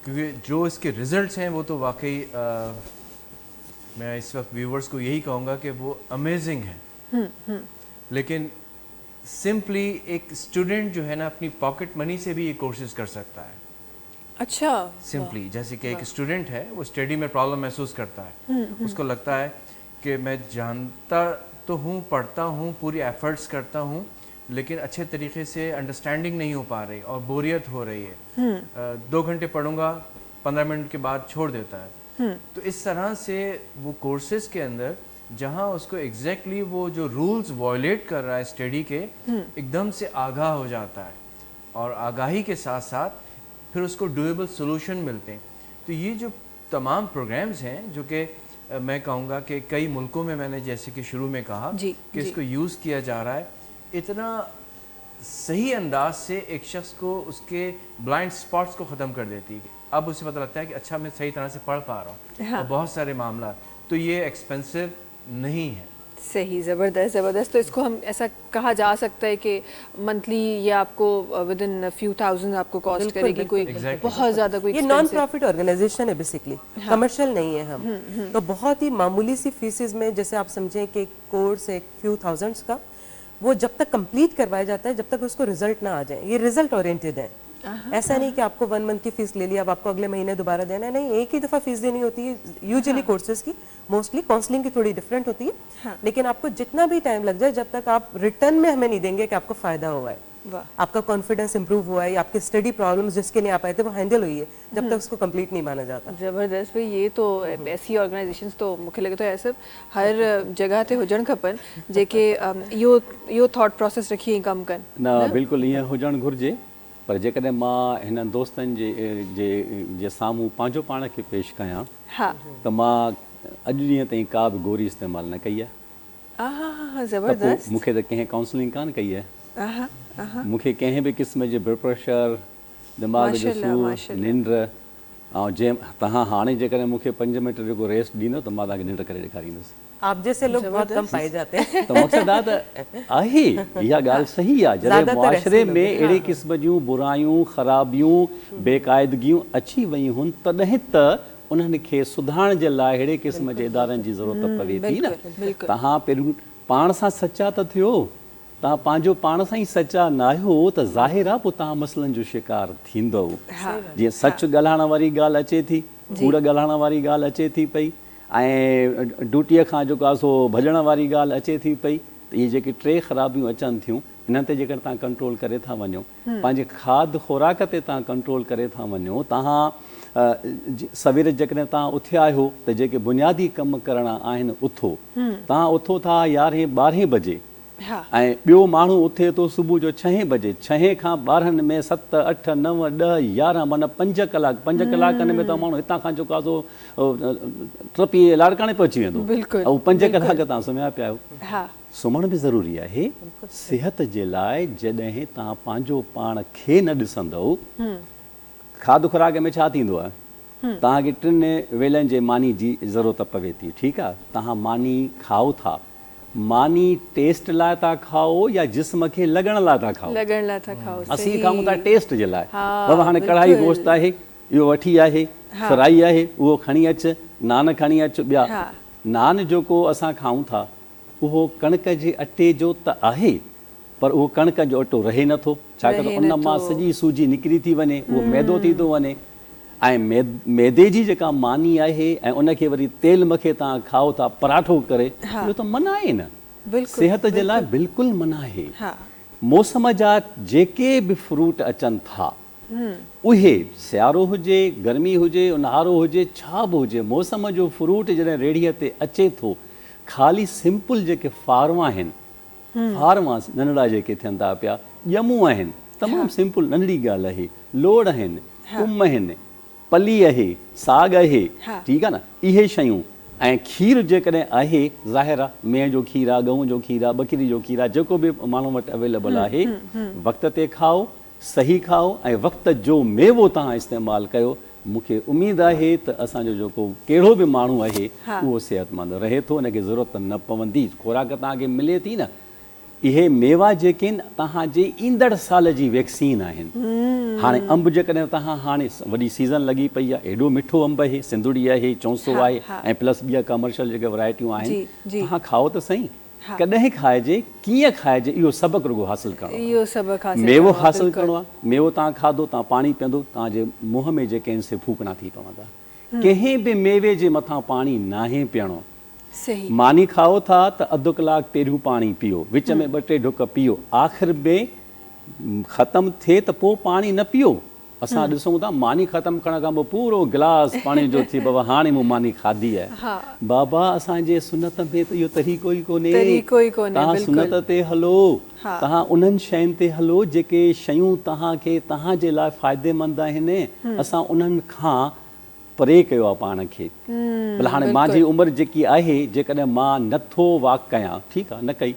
क्योंकि जो इसके रिजल्ट्स हैं वो तो वाकई मैं इस वक्त व्यूवर्स को यही कहूँगा कि वो अमेजिंग है। लेकिन सिंपली एक स्टूडेंट जो है ना अपनी पॉकेट मनी से भी ये कोर्सेज कर सकता है। अच्छा, सिंपली जैसे कि एक स्टूडेंट है वो स्टडी में प्रॉब्लम महसूस करता है, उसको लगता है कि मैं जानता तो हूँ, पढ़ता हूँ, पूरी एफर्ट्स करता हूँ, लेकिन अच्छे तरीके से अंडरस्टैंडिंग नहीं हो पा रही और बोरियत हो रही है। 2 घंटे पढ़ूंगा, 15 मिनट के बाद छोड़ देता है। तो इस तरह से वो कोर्सेज के अंदर जहाँ उसको एग्जैक्टली वो जो रूल्स वायलेट कर रहा है स्टडी के, एकदम से आगाह हो जाता है और आगाही के साथ साथ फिर उसको डूएबल सोल्यूशन मिलते हैं। तो ये जो तमाम प्रोग्राम्स हैं जो कि मैं कहूँगा कि कई मुल्कों में मैंने जैसे कि शुरू में कहा कि इसको यूज़ किया जा रहा है, इतना सही अंदाज से एक शख्स को उसके ब्लाइंड स्पॉट्स को ख़त्म कर देती है। अब उसे पता लगता है कि अच्छा मैं सही तरह से पढ़ पा रहा हूँ। और बहुत सारे मामला, तो ये एक्सपेंसिव नहीं है। सही, ज़बरदस्त। तो इसको हम ऐसा कहा जा सकता है कि मंथली ये आपको विद इन फ्यू थाउजेंड आपको कॉस्ट करेगी, कोई बहुत ज़्यादा कोई। ये नॉन प्रॉफिट ऑर्गेनाइजेशन है बेसिकली, कमर्शियल नहीं है हम। तो बहुत ही मामूली सी फीसेस में, जैसे आप समझें कि कोर्स एक फ्यू थाउजेंड्स का, वो जब तक कंप्लीट करवाया जाता है जब तक उसको रिजल्ट ना आ जाए। ये रिजल्ट ओरिएंटेड है, ऐसा नहीं कि आपको 1 मंथ की फीस ले लिया अब आपको अगले महीने दोबारा देना है, नहीं, एक ही दफ़ा फीस देनी होती है यूजुअली कोर्सेज की। मोस्टली काउंसलिंग की थोड़ी डिफरेंट होती है, लेकिन आपको जितना भी टाइम लग जाए जब तक आप रिटर्न में हमें नहीं देंगे कि आपको फ़ायदा हुआ है, आपका कॉन्फिडेंस इंप्रूव हुआ है, आपके स्टडी प्रॉब्लम्स जिसके नहीं आ पाए थे वो हैंडल हुई है, जब तक उसको कंप्लीट नहीं माना जाता। ज़बरदस्त भाई, ये तो ऐसी ऑर्गेनाइजेशंस तो मूंखे लगे तो ऐसे हर जगह ते हुजण खपन जेके यो थॉट प्रोसेस रखी कम कन ना। बिल्कुल ईअं हुजणु घुरिजे, पर जेकॾहिं मां हिन दोस्तनि जे साम्हूं पंहिंजो पाण खे पेश कयां त मां अॼु ॾींहं ताईं का बि गोरी इस्तेमालु न कई आहे। ज़बरदस्त। मूंखे त कंहिं काउंसलिंग कान कई आहे, मूंखे कंहिं बि क़िस्म जे ब्लड प्रेशर, दिमाग़ जो सूर, निंड, ऐं जंहिं तव्हां हाणे जेकॾहिं मूंखे 5 मिंट जेको रेस्ट ॾींदो त मां तव्हांखे निंड करे ॾेखारींदुसि। आप जैसे लोग बहुत कम पाए जाते हैं। तो मक़सदु आहे त आहे, इहा ॻाल्हि सही आहे। जॾहिं मुआशरे में अहिड़े क़िस्म जूं बुरायूं, ख़राबियूं, बेक़ाइदगियूं अची वयूं हुन तॾहिं त उन्हनि खे सुधारण जे लाइ अहिड़े क़िस्म जे इदारनि जी ज़रूरत पवे थी न। तव्हां पहिरियों पाण सां सचा त थियो, तव्हां पंहिंजो पाण सां ई सचा न आहियो त ज़ाहिर आहे पोइ तव्हां मसइलनि जो शिकार थींदव। जीअं सच ॻाल्हाइण वारी ॻाल्हि अचे थी, कूड़ ॻाल्हाइण वारी ॻाल्हि अचे थी पई, ऐं ड्यूटीअ खां जेको आहे सो भॼण वारी ॻाल्हि अचे थी पई, त इहे जेके 3 ख़राबियूं अचनि थियूं इन्हनि ते जेकर तव्हां कंट्रोल करे था वञो, पंहिंजे खाद खुराक ते तव्हां कंट्रोल करे था वञो, तव्हां सवेर जेकॾहिं तव्हां उथिया आहियो त जेके बुनियादी कम करणा आहिनि उथो, तव्हां उथो था 11-12 बजे, ऐं ॿियो माण्हू उथे थो सुबुह जो 6 बजे, 6 खां 12 में 7, 8, 9, 10, 11 माना 5 कलाक, 5 कलाकनि में त माण्हू हितां खां जेको आहे सो टपी लाड़काणे पहुची वेंदो, ऐं 5 कलाक तव्हां सुम्हिया पिया आहियो। सुम्हण बि ज़रूरी आहे सिहत जे लाइ। जॾहिं तव्हां पंहिंजो पाण खे न ॾिसंदव, खाद खुराक में छा थींदो आहे, तव्हांखे 3 वेलनि जे मानी जी ज़रूरत पवे थी, ठीकु आहे, तव्हां मानी खाओ था, मानी टेस्ट लाइ था खाओ या जिस्म खे लॻण लाइ था खाओ? लॻण लाइ था खाओ। असीं खाऊं था टेस्ट जे लाइ। बाबा हाणे कढ़ाई गोश्त आहे, इहो वठी आहे, फ्राई आहे, उहो खणी अच, नान खणी अच, ॿिया नान जेको असां खाऊं था उहो कणिक जे अटे जो त आहे, पर उहो कणिक जो अटो रहे नथो, छाकाणि त उन मां सॼी सूजी निकिरी थी वञे, उहो मैदो थी थो वञे, ऐं मैदे जी जेका मानी आहे ऐं उनखे वरी तेल मखे तव्हां खाओ था पराठो करे, इहो त मना आहे न, सिहत जे लाइ बिल्कुलु मना आहे। मौसम जा जेके बि फ्रूट अचनि था उहे, सियारो हुजे, गर्मी हुजे, ऊन्हारो हुजे, छा बि हुजे, मौसम जो फ्रूट जॾहिं रेड़ीअ ते अचे थो, ख़ाली सिंपल जेके फार्मा आहिनि, फार्मा नंढड़ा जेके थियनि था पिया, ॼमूं आहिनि, तमामु सिंपल नंढड़ी ॻाल्हि आहे, लोड़ आहिनि, कुम आहिनि, पली आहे, साग आहे, ठीकु आहे न, इहे शयूं, ऐं खीर जेकॾहिं आहे, ज़ाहिर आहे मेंह जो खीर आहे, गऊं जो खीर आहे, बकरी जो खीर आहे, जेको बि माण्हू वटि अवेलेबल आहे, वक़्त ते खाओ, सही खाओ, ऐं वक़्त जो मेवो तव्हां इस्तेमालु कयो। मूंखे उमेदु आहे त असांजो जेको कहिड़ो बि माण्हू आहे उहो सिहतमंद रहे थो, उनखे ज़रूरत न पवंदी, खुराक तव्हांखे मिले थी न। इहे मेवा जेके आहिनि तव्हांजे ईंदड़ साल जी वैक्सीन आहिनि। हाणे अंब जेकॾहिं तव्हां हाणे वॾी सीज़न लॻी पई आहे, एॾो मिठो अंब आहे, सिंधुड़ी आहे, चौंसो आहे, ऐं प्लस ॿिया कमर्शियल जेके वैरायटियूं आहिनि, तव्हां खाओ त सही, कॾहिं खाइजे, कीअं खाइजे, इहो सबक़ु रुॻो हासिलु करिणो आहे। मेवो हासिलु करिणो आहे, मेवो तव्हां खाधो, तव्हां पाणी पीअंदो, तव्हांजे मुंहं में जेके आहिनि से फूकणा थी पवंदा। कंहिं बि मेवे जे मथां पाणी नाहे पीअणो। मानी खाओ था त अधु कलाकु पहिरियों पाणी पीओ, विच में 2-3 ढुक पीओ, आख़िर में ख़तमु थिए त पोइ पाणी न पीओ। असां ॾिसूं था मानी ख़तमु करण खां पोइ पूरो गिलास पाणी जो थी, बाबा हाणे मूं मानी खाधी आहे। बाबा असांजे सुनत में त इहो तरीक़ो ई कोन्हे। तव्हां सुनत ते हलो, तव्हां उन्हनि शयुनि ते हलो जेके शयूं तव्हांखे तव्हांजे लाइ फ़ाइदेमंद आहिनि, असां उन्हनि खां परे कयो आहे पाण खे। भला हाणे मुंहिंजी उमिरि जेकी आहे, जेकॾहिं मां नथो वॉक कयां, ठीकु आहे, न कई,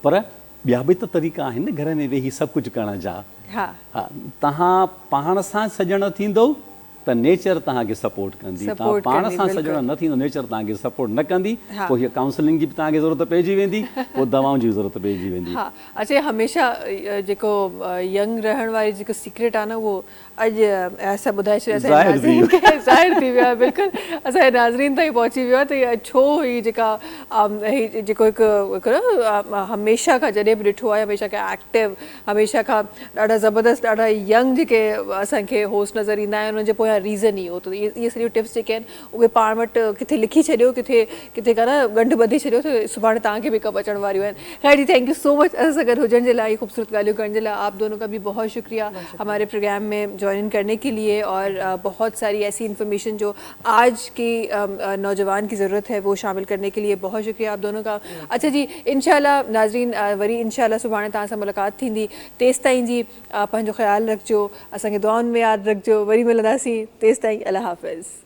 पर ॿिया बि त तरीक़ा आहिनि न घर में वेही सभु कुझु करण जा। तव्हां पाण सां सॼण थींदो त नेचर तव्हांखे सपोर्ट कंदी, तव्हां पाण सां सॼण न थींदो, नेचर तव्हांखे सपोर्ट न कंदी, पोइ हीअ काउंसलिंग जी बि तव्हांखे ज़रूरत पइजी वेंदी, पोइ दवाउनि जी ज़रूरत पइजी वेंदी। अच्छा, हमेशह जेको यंग रहण वारी जेको सीक्रेट आहे न, उहो अॼु असां ॿुधाए छॾियो, ज़ाहिर थी वियो आहे, बिल्कुलु असांजे नाज़रीन ताईं पहुची वियो आहे त छो हीअ जेका जेको हिकु हमेशह खां जॾहिं बि ॾिठो आहे, हमेशह खां एक्टिव, हमेशह खां ॾाढा ज़बरदस्त, ॾाढा यंग जेके असांखे होस्ट नज़र ईंदा आहिनि, उनजे पोयां रीज़न ई हो। त इहे सॼियूं टिप्स जेके आहिनि उहे पाण वटि किथे लिखी छॾियो, किथे का न गंढ ॿधी छॾियो, त सुभाणे तव्हांखे भी कमु अचण वारियूं आहिनि। खैर जी, थैंक यू सो मच असां सां गॾु हुजण जे लाइ, खूबसूरत ॻाल्हियूं करण जे लाइ। आप दोनों का भी बहुत शुक्रिया हमारे प्रोग्राम में ज्वाइन करने के लिए, और बहुत सारी ऐसी इन्फॉर्मेशन जो आज की नौजवान की ज़रूरत है वो शामिल करने के लिए बहुत शुक्रिया आप दोनों का। अच्छा जी, इंशाल्लाह नाज़रीन वरी इंशाल्लाह सुभाणे तव्हां सां मुलाक़ात थींदी। तेसि ताईं जी पंहिंजो ख़्यालु रखिजो, असांखे दुआउनि में यादि रखिजो, वरी मिलंदासीं। तेसि ताईं अल्लाह हाफ़िज़।